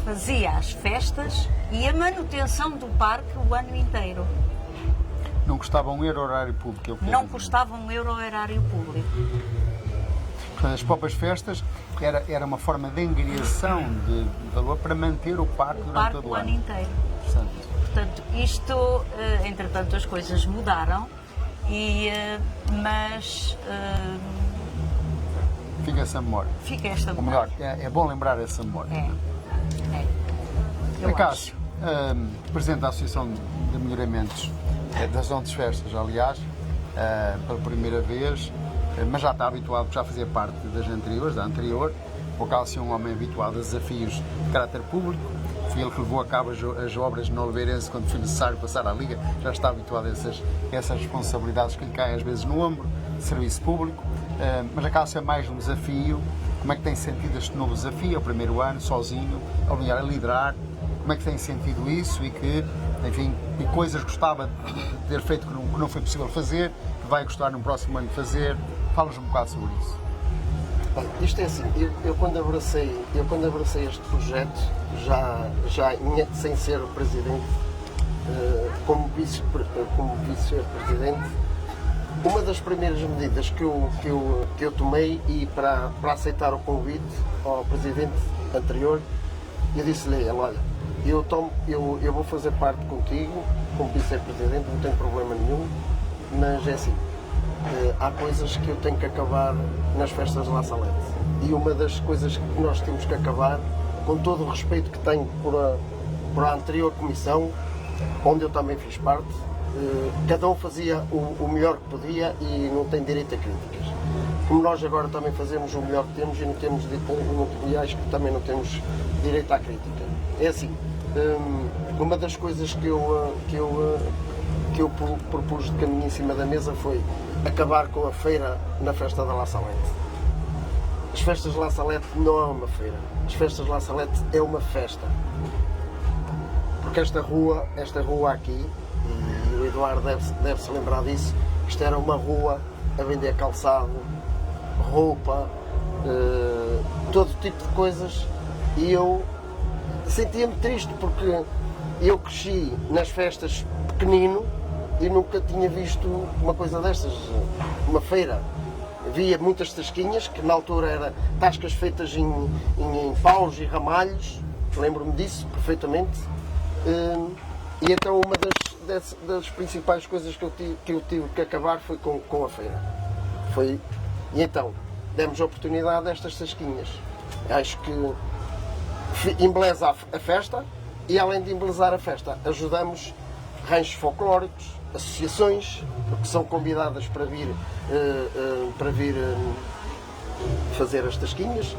fazia as festas e a manutenção do parque o ano inteiro. Não custava €1 horário público? Não custava €1 horário público. Portanto, as próprias festas era uma forma de angariação de valor para manter o parque durante todo o ano inteiro. Portanto, isto, entretanto, as coisas mudaram, mas fica essa memória. Fica esta memória. Ou melhor, é bom lembrar essa memória. Cássio, presidente da Associação de Melhoramentos das Zonas de Festas, aliás, pela primeira vez, mas já está habituado, já fazia parte da anterior. O Cássio é um homem habituado a desafios de caráter público. Foi ele que levou a cabo as obras no Oliveirense quando foi necessário passar à Liga. Já está habituado a essas responsabilidades que lhe caem às vezes no ombro, de serviço público. Mas a Cássio é mais um desafio. Como é que tem sentido este novo desafio? É o primeiro ano, sozinho, a liderar. Como é que tem sentido isso e coisas gostava de ter feito que não foi possível fazer, que vai gostar no próximo ano de fazer? Fala-nos um bocado sobre isso. Isto é assim, eu quando abracei este projeto, já sem ser o presidente, como vice-presidente, uma das primeiras medidas que eu tomei e para aceitar o convite ao presidente anterior, eu disse-lhe, olha, eu vou fazer parte contigo como vice-presidente, não tenho problema nenhum, mas é assim, há coisas que eu tenho que acabar nas festas de La Salette. E uma das coisas que nós temos que acabar, com todo o respeito que tenho por a anterior comissão, onde eu também fiz parte, cada um fazia o melhor que podia e não tem direito a críticas. Como nós agora também fazemos o melhor que temos e acho que também não temos direito à crítica. É assim, uma das coisas que eu propus de caminho em cima da mesa foi acabar com a feira na festa da La Salette. As festas de La Salette não é uma feira, as festas de La Salette é uma festa. Porque esta rua aqui, e o Eduardo deve se lembrar disso, isto era uma rua a vender calçado, roupa, todo tipo de coisas, e eu sentia-me triste porque eu cresci nas festas pequenino e nunca tinha visto uma coisa destas, uma feira. Via muitas tasquinhas, que na altura eram tascas feitas em paus e ramalhos, lembro-me disso perfeitamente. E então das principais coisas que eu tive que acabar foi com a feira. E então, demos a oportunidade a estas tasquinhas. Acho que embeleza a festa e, além de embelezar a festa, ajudamos ranchos folclóricos, associações que são convidadas para vir fazer as tasquinhas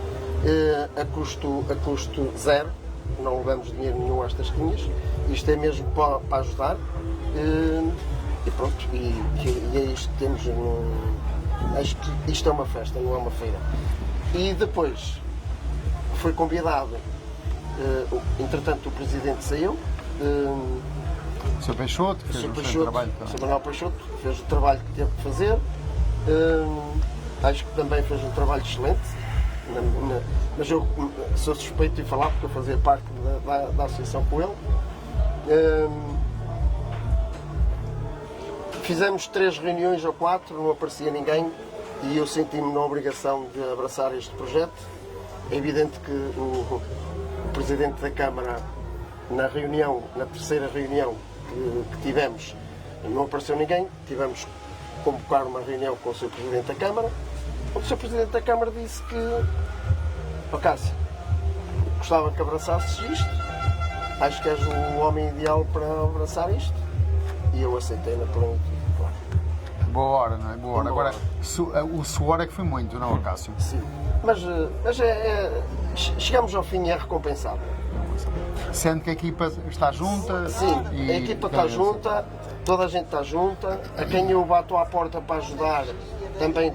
a custo zero. Não levamos dinheiro nenhum às tasquinhas. Isto é mesmo para ajudar. E pronto, e é isto que temos. Acho que isto é uma festa, não é uma feira. E depois foi convidado, entretanto o presidente saiu. O Sr. Peixoto fez o seu trabalho. O Sr. Manuel Peixoto fez o trabalho que teve que fazer. Acho que também fez um trabalho excelente. Mas eu sou suspeito de falar porque eu fazia parte da associação com ele. Fizemos 3 reuniões ou 4, não aparecia ninguém e eu senti-me na obrigação de abraçar este projeto. É evidente que o Presidente da Câmara, na terceira reunião que tivemos, não apareceu ninguém. Tivemos que convocar uma reunião com o Sr. Presidente da Câmara, onde o Sr. Presidente da Câmara disse que, Cássio, gostava que abraçasses isto, acho que és o homem ideal para abraçar isto, e eu aceitei na plena, claro. Boa hora, não é? Boa hora. Agora, o suor é que foi muito, não, Cássio? Sim, mas chegamos ao fim e é recompensado. Sendo que a equipa está junta? Sim, a equipa está junta, toda a gente está junta, a quem eu bato à porta para ajudar também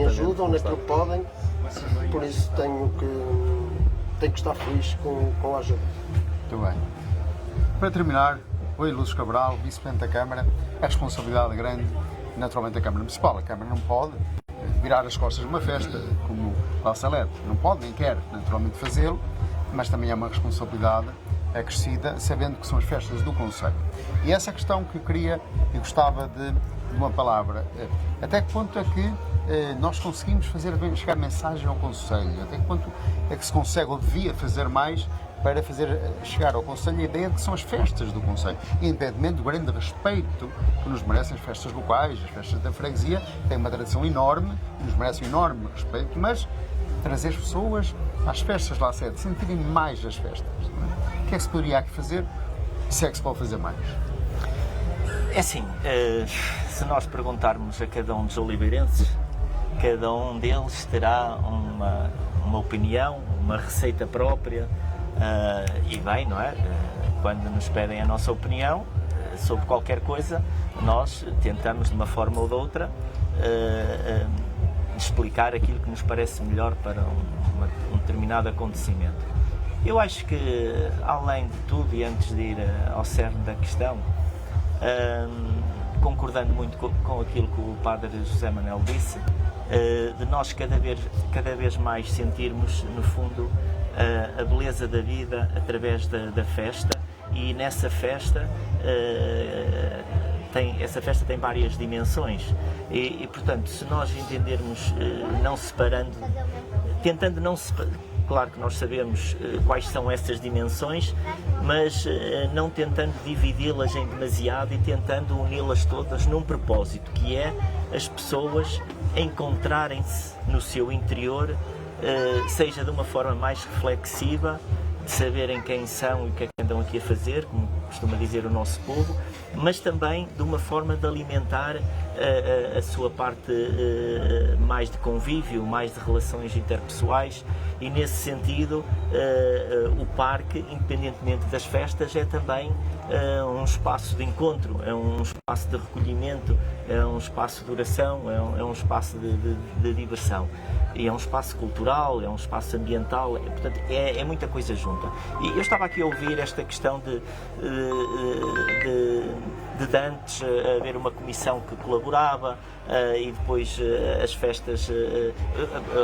ajudam naquilo que podem, por isso tenho que estar feliz com a ajuda. Muito bem. Para terminar, Rui Lúcio Cabral, Vice-Presidente da Câmara, a responsabilidade grande, naturalmente, da Câmara Municipal. A Câmara não pode virar as costas de uma festa como La Salete. Não pode, nem quer, naturalmente, fazê-lo, mas também é uma responsabilidade acrescida, sabendo que são as festas do Concelho. E essa questão que eu queria e gostava de uma palavra. Até que ponto é que nós conseguimos chegar mensagem ao Concelho? Até que ponto é que se consegue ou devia fazer mais para fazer chegar ao Concelho a ideia de que são as festas do Concelho, independentemente do grande respeito que nos merecem as festas locais, as festas da freguesia, têm uma tradição enorme, nos merecem um enorme respeito, mas trazer as pessoas às festas lá sede, sentirem mais as festas. Não é? O que é que se poderia aqui fazer? Se é que se pode fazer mais? É assim, se nós perguntarmos a cada um dos oliveirenses, cada um deles terá uma opinião, uma receita própria, e bem, não é? Quando nos pedem a nossa opinião sobre qualquer coisa, nós tentamos de uma forma ou de outra explicar aquilo que nos parece melhor para um determinado acontecimento. Eu acho que, além de tudo, e antes de ir ao cerne da questão, concordando muito com aquilo que o Padre José Manuel disse, de nós cada vez mais sentirmos, no fundo, a beleza da vida através da festa, e nessa festa essa festa tem várias dimensões e portanto, se nós entendermos, não separando, tentando não separar, claro que nós sabemos quais são essas dimensões, mas não tentando dividi-las em demasiado e tentando uni-las todas num propósito, que é as pessoas encontrarem-se no seu interior, seja de uma forma mais reflexiva, de saberem quem são e o que é que andam aqui a fazer, como costuma dizer o nosso povo, mas também de uma forma de alimentar a sua parte mais de convívio, mais de relações interpessoais, e nesse sentido o parque, independentemente das festas, é também um espaço de encontro, é um espaço de recolhimento, é um espaço de oração, é um espaço de diversão. E é um espaço cultural, é um espaço ambiental, portanto, é muita coisa junta. E eu estava aqui a ouvir esta questão de antes haver uma comissão que colaborava e depois as festas,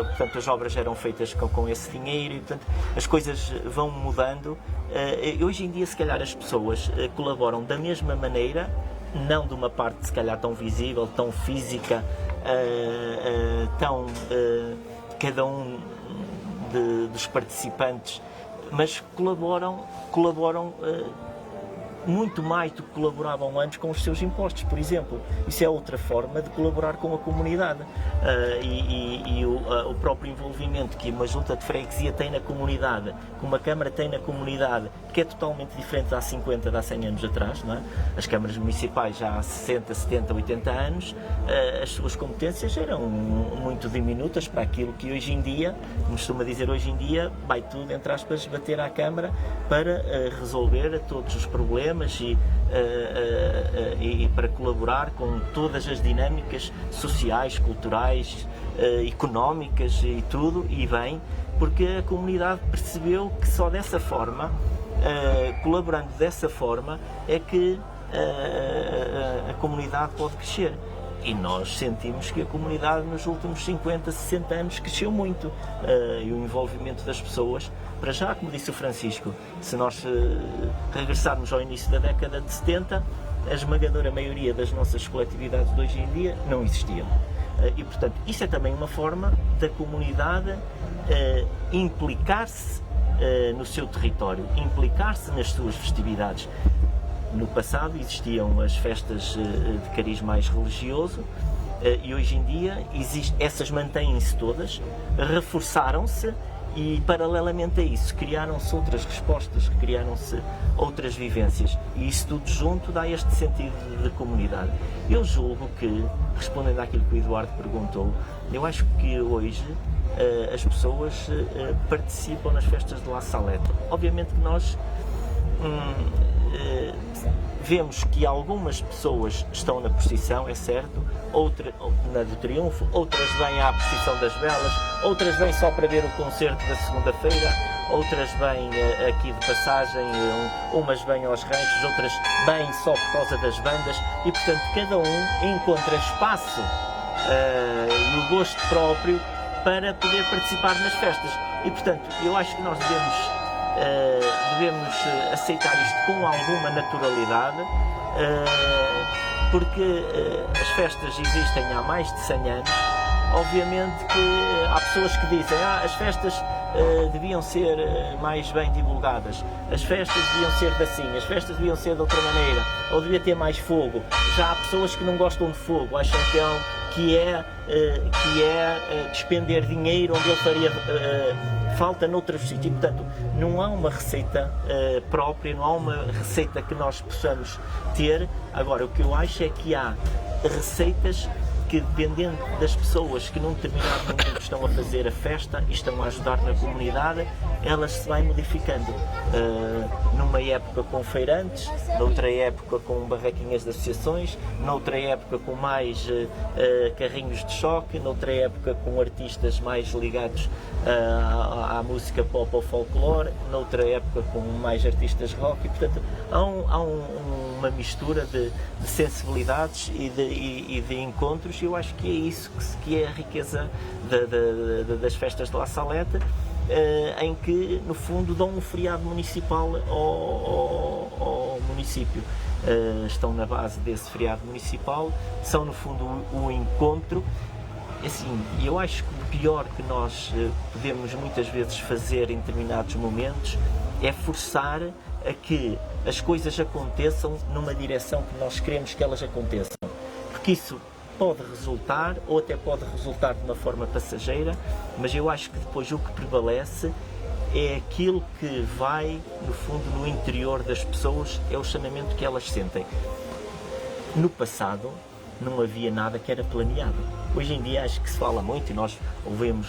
portanto, as obras eram feitas com esse dinheiro e, portanto, as coisas vão mudando. Hoje em dia, se calhar, as pessoas colaboram da mesma maneira, não de uma parte, se calhar, tão visível, tão física, tão... cada um dos participantes mas colaboram muito mais do que colaboravam antes com os seus impostos, por exemplo. Isso é outra forma de colaborar com a comunidade. O próprio envolvimento que uma junta de freguesia tem na comunidade, que uma Câmara tem na comunidade, que é totalmente diferente de há 50, de há 100 anos atrás, não é? As câmaras municipais já há 60, 70, 80 anos, as suas competências eram muito diminutas para aquilo que hoje em dia, como costuma dizer hoje em dia, vai tudo, entre aspas, bater à Câmara para resolver todos os problemas e para colaborar com todas as dinâmicas sociais, culturais, económicas e tudo, e bem, porque a comunidade percebeu que só dessa forma, colaborando dessa forma, é que a comunidade pode crescer. E nós sentimos que a comunidade nos últimos 50, 60 anos cresceu muito, e o envolvimento das pessoas, para já, como disse o Francisco, se nós regressarmos ao início da década de 70, a esmagadora maioria das nossas coletividades de hoje em dia não existiam. E, portanto, isso é também uma forma da comunidade implicar-se no seu território, implicar-se nas suas festividades. No passado existiam as festas de cariz mais religioso, e hoje em dia essas mantêm-se todas, reforçaram-se e, paralelamente a isso, criaram-se outras respostas, criaram-se outras vivências, e isso tudo junto dá este sentido de comunidade. Eu julgo que, respondendo àquilo que o Eduardo perguntou, eu acho que hoje as pessoas participam nas festas de La Salette. Obviamente que nós vemos que algumas pessoas estão na procissão, é certo, na do Triunfo, outras vêm à procissão das velas, outras vêm só para ver o concerto da segunda-feira, outras vêm aqui de passagem, umas vêm aos ranchos, outras vêm só por causa das bandas, e portanto cada um encontra espaço e o gosto próprio para poder participar nas festas. E portanto eu acho que nós devemos aceitar isto com alguma naturalidade, porque as festas existem há mais de 100 anos. Obviamente que há pessoas que dizem as festas deviam ser mais bem divulgadas, as festas deviam ser assim, as festas deviam ser de outra maneira, ou devia ter mais fogo. Já há pessoas que não gostam de fogo, acham que é despender dinheiro onde ele faria falta noutros sítios. E, portanto, não há uma receita própria, não há uma receita que nós possamos ter. Agora, o que eu acho é que há receitas que, dependendo das pessoas que num determinado momento estão a fazer a festa e estão a ajudar na comunidade, elas se vão modificando. Numa época com feirantes, noutra época com barraquinhas de associações, noutra época com mais carrinhos de choque, noutra época com artistas mais ligados à música pop ou folclore, noutra época com mais artistas rock, e portanto há uma mistura de sensibilidades e de encontros, e eu acho que é isso que é a riqueza das festas de La Salette, em que no fundo dão um feriado municipal ao município. Estão na base desse feriado municipal, são no fundo o encontro. Assim, eu acho que o pior que nós podemos muitas vezes fazer em determinados momentos é forçar a que as coisas aconteçam numa direção que nós queremos que elas aconteçam, porque isso pode resultar, ou até pode resultar de uma forma passageira, mas eu acho que depois o que prevalece é aquilo que vai, no fundo, no interior das pessoas, é o chamamento que elas sentem. No passado não havia nada que era planeado. Hoje em dia acho que se fala muito, e nós ouvimos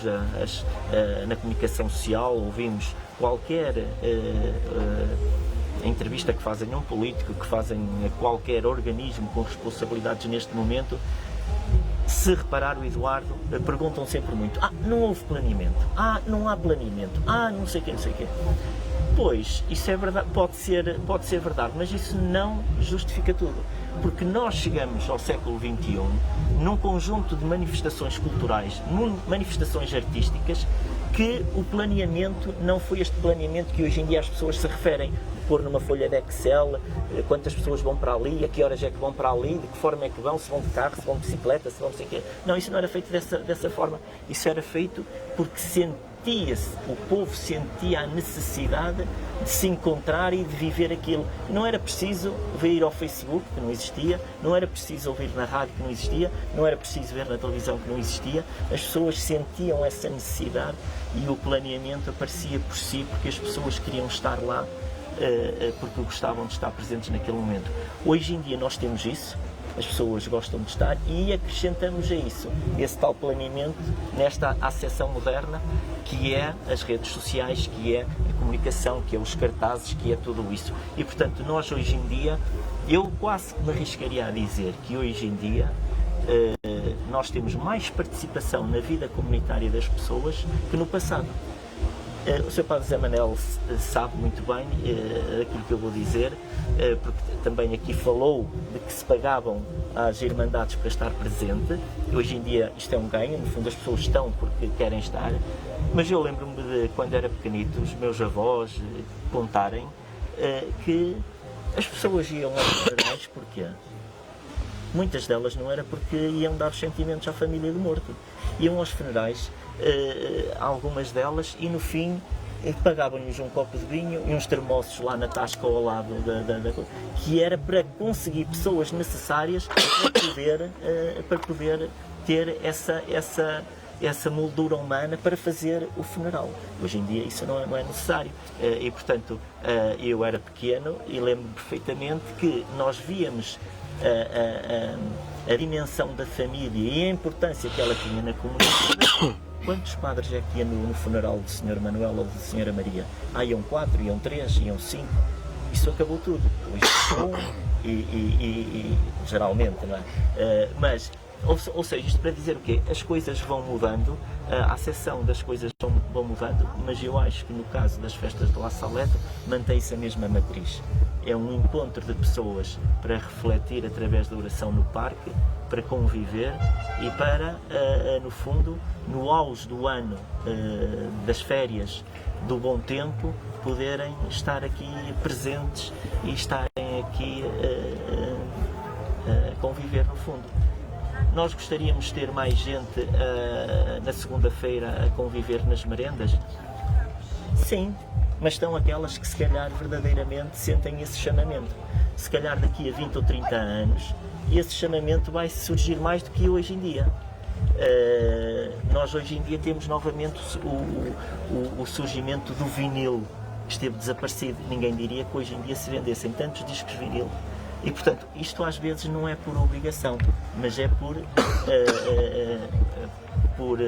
na comunicação social, ouvimos qualquer entrevista que fazem a um político, que fazem a qualquer organismo com responsabilidades neste momento. Se reparar, o Eduardo, perguntam sempre muito: não houve planeamento, não há planeamento, não sei o quê, não sei o quê. Pois, isso é verdade, pode ser verdade, mas isso não justifica tudo. Porque nós chegamos ao século XXI num conjunto de manifestações culturais, manifestações artísticas, que o planeamento não foi este planeamento que hoje em dia as pessoas se referem, pôr numa folha de Excel quantas pessoas vão para ali, a que horas é que vão para ali, de que forma é que vão, se vão de carro, se vão de bicicleta, se vão de sei quê. Não, isso não era feito dessa forma. Isso era feito porque o povo sentia a necessidade de se encontrar e de viver aquilo. Não era preciso ver ao Facebook, que não existia, não era preciso ouvir na rádio, que não existia, não era preciso ver na televisão, que não existia. As pessoas sentiam essa necessidade e o planeamento aparecia por si, porque as pessoas queriam estar lá, porque gostavam de estar presentes naquele momento. Hoje em dia nós temos isso, as pessoas gostam de estar e acrescentamos a isso esse tal planeamento nesta acessão moderna que é as redes sociais, que é a comunicação, que é os cartazes, que é tudo isso. E portanto nós hoje em dia, eu quase me arriscaria a dizer que hoje em dia nós temos mais participação na vida comunitária das pessoas que no passado. O Sr. Padre José Manel sabe muito bem aquilo que eu vou dizer, porque também aqui falou de que se pagavam às Irmandades para estar presente. Hoje em dia isto é um ganho, no fundo as pessoas estão porque querem estar, mas eu lembro-me de quando era pequenito, os meus avós contarem que as pessoas iam aos funerais porque muitas delas não era porque iam dar os sentimentos à família do morto, iam aos funerais, algumas delas, e no fim pagavam-lhes um copo de vinho e uns termossos lá na tasca ao lado que era para conseguir pessoas necessárias para poder ter essa moldura humana para fazer o funeral. Hoje em dia isso não é necessário. E portanto eu era pequeno e lembro-me perfeitamente que nós víamos a dimensão da família e a importância que ela tinha na comunidade. Quantos padres é que iam no funeral do Sr. Manuel ou da Sra. Maria? Iam 4, iam 3, iam 5. Isso acabou tudo. Hoje e geralmente, não é? Mas, ou seja, isto para dizer o quê? As coisas vão mudando, a acessão das coisas vão mudando, mas eu acho que no caso das festas de La Salette mantém-se a mesma matriz. É um encontro de pessoas para refletir através da oração no parque, para conviver e para, no fundo, no auge do ano, das férias, do bom tempo, poderem estar aqui presentes e estarem aqui a conviver no fundo. Nós gostaríamos de ter mais gente na segunda-feira a conviver nas merendas? Sim, mas estão aquelas que se calhar verdadeiramente sentem esse chamamento. Se calhar daqui a 20 ou 30 anos esse chamamento vai surgir mais do que hoje em dia. Nós hoje em dia temos novamente o surgimento do vinil, que esteve desaparecido. Ninguém diria que hoje em dia se vendessem tantos discos vinil. E portanto, isto às vezes não é por obrigação, mas é por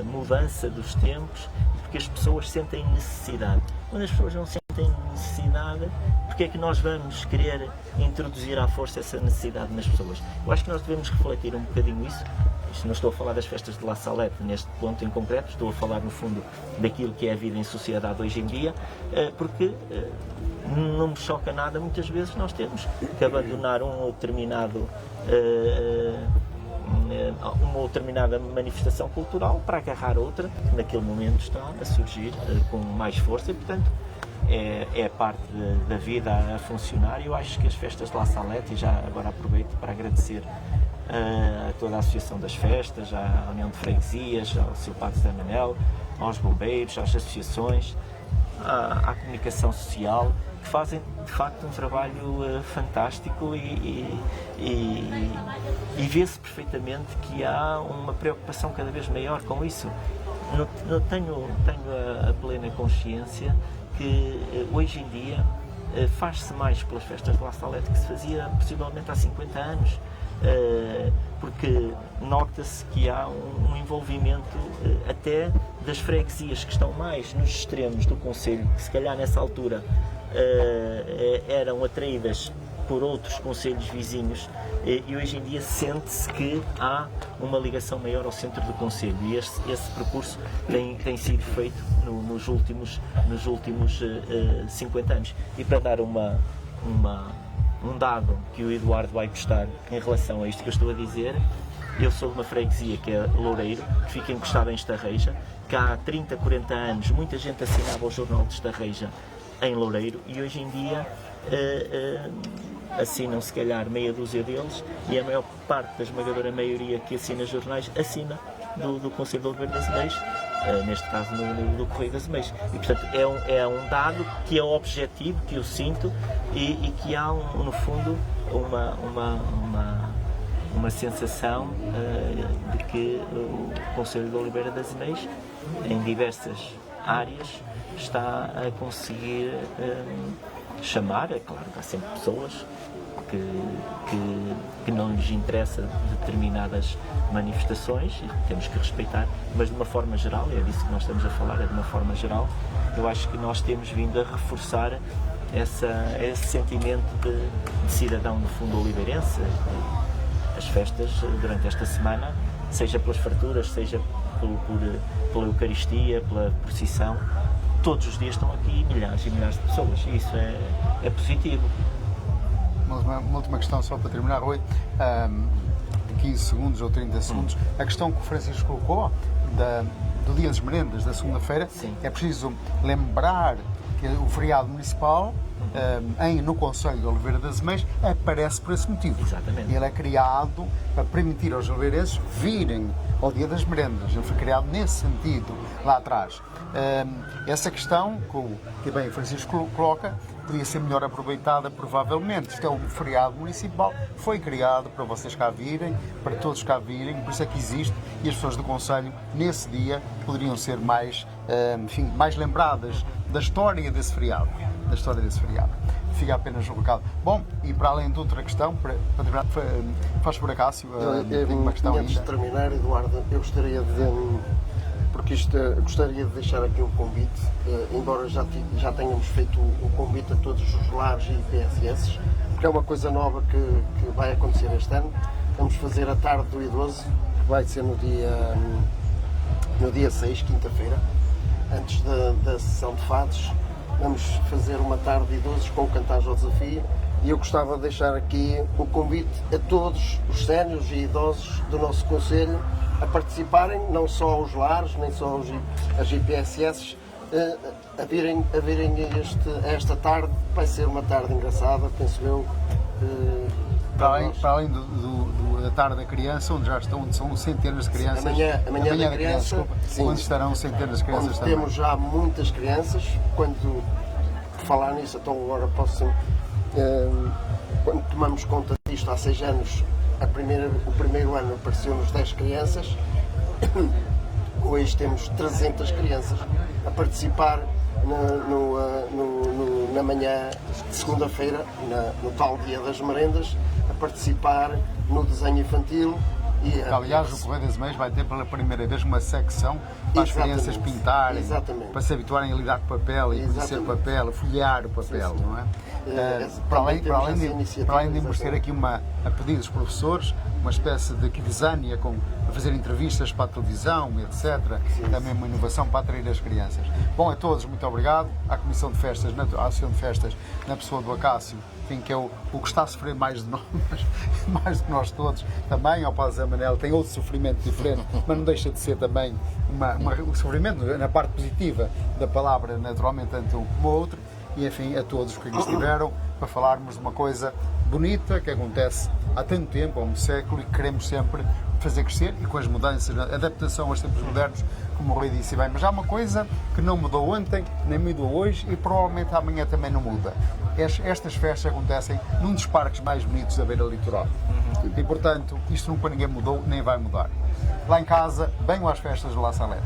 mudança dos tempos, porque as pessoas sentem necessidade. Quando as pessoas não sentem necessidade, porque é que nós vamos querer introduzir à força essa necessidade nas pessoas? Eu acho que nós devemos refletir um bocadinho isso. Isto não estou a falar das festas de La Salette neste ponto em concreto, estou a falar no fundo daquilo que é a vida em sociedade hoje em dia, porque não me choca nada, muitas vezes nós temos que abandonar uma determinada manifestação cultural para agarrar outra que naquele momento está a surgir com mais força e, portanto, é parte da vida a funcionar. Eu acho que as festas de La Salette, e já agora aproveito para agradecer a toda a Associação das Festas, à União de Freguesias, ao Sr. Padre José Manel, aos bombeiros, às associações, à comunicação social, que fazem de facto um trabalho fantástico e vê-se perfeitamente que há uma preocupação cada vez maior com isso. Tenho a plena consciência que hoje em dia faz-se mais pelas festas de La Salette que se fazia possivelmente há 50 anos, porque nota-se que há um envolvimento até das freguesias que estão mais nos extremos do concelho, que se calhar nessa altura eram atraídas por outros concelhos vizinhos, e hoje em dia sente-se que há uma ligação maior ao centro do concelho, e esse percurso tem sido feito nos últimos 50 anos. E para dar um dado que o Eduardo vai gostar em relação a isto que eu estou a dizer, eu sou de uma freguesia que é Loureiro, que fica encostada em Estarreja, que há 30, 40 anos muita gente assinava o jornal de Estarreja em Loureiro, e hoje em dia assinam se calhar meia dúzia deles, e a maior parte da esmagadora maioria que assina jornais assina do Conselho de Oliveira das Ilhas, neste caso no Correio das Meias. E portanto é um dado que é objetivo, que eu sinto e que há no fundo uma sensação de que o Concelho de Oliveira das Meias, em diversas áreas, está a conseguir chamar, é claro que há sempre pessoas que não lhes interessa determinadas manifestações e temos que respeitar, mas de uma forma geral, é disso que nós estamos a falar, é de uma forma geral, eu acho que nós temos vindo a reforçar esse sentimento de cidadão, no fundo, oliveirense. As festas durante esta semana, seja pelas farturas, seja pela Eucaristia, pela procissão, todos os dias estão aqui milhares e milhares de pessoas e isso é positivo. Uma última questão só para terminar, Rui, de 15 segundos ou 30 segundos. A questão que o Francisco colocou do Dia das Merendas, da segunda-feira, é preciso lembrar que o feriado municipal no Concelho de Oliveira das Meias aparece por esse motivo. Exatamente. Ele é criado para permitir aos oliveirenses virem ao Dia das Merendas. Ele foi criado nesse sentido lá atrás. Essa questão que bem o Francisco coloca podia ser melhor aproveitada, provavelmente. Isto é um feriado municipal, foi criado para vocês cá virem, para todos cá virem, por isso é que existe, e as pessoas do Concelho, nesse dia, poderiam ser mais lembradas da história desse feriado. Fica apenas um recado. Bom, e para além de outra questão, para terminar, faz por Acácio, tenho uma questão antes de terminar, Eduardo, eu gostaria de deixar aqui um convite, embora já tenhamos feito o convite a todos os lares e PSS, porque é uma coisa nova que vai acontecer este ano. Vamos fazer a tarde do idoso, que vai ser no dia 6, quinta-feira, antes da sessão de fados. Vamos fazer uma tarde de idosos com o Cantares ao Desafio e eu gostava de deixar aqui o convite a todos os séniores e idosos do nosso Concelho a participarem, não só os lares, nem só as IPSS, a virem a esta tarde. Vai ser uma tarde engraçada, penso eu. Para além da tarde da criança, onde são centenas de crianças. Amanhã da criança, onde estarão centenas de crianças também. Temos já muitas crianças. Por falar nisso, então agora quando tomamos conta disto há 6 anos, o primeiro ano apareceu-nos 10 crianças. Hoje temos 300 crianças a participar na manhã de segunda-feira, no tal Dia das Merendas, a participar no desenho infantil. Aliás, o Correio das Meias vai ter pela primeira vez uma secção para as crianças pintarem, para se habituarem a lidar com papel e conhecer o papel, a folhear o papel, não é? Para além de merecer aqui a pedido dos professores, uma espécie de kidzania a fazer entrevistas para a televisão, etc. Também uma inovação para atrair as crianças. Bom, a todos, muito obrigado. À Comissão de Festas, à Associação de Festas, na pessoa do Acácio, que é o que está a sofrer mais de nós, mais do que nós todos, também ao Padre Zé Manel, tem outro sofrimento diferente, mas não deixa de ser também um sofrimento na parte positiva da palavra, naturalmente, tanto um como o outro, e enfim, a todos que aqui estiveram, para falarmos de uma coisa bonita que acontece há tanto tempo, há um século, e que queremos sempre fazer crescer, e com as mudanças, a adaptação aos tempos modernos, como o Rui disse bem, mas há uma coisa que não mudou ontem, nem mudou hoje, e provavelmente amanhã também não muda. Estas festas acontecem num dos parques mais bonitos da beira litoral. E, portanto, isto nunca ninguém mudou, nem vai mudar. Lá em casa, venham às festas de La Salette.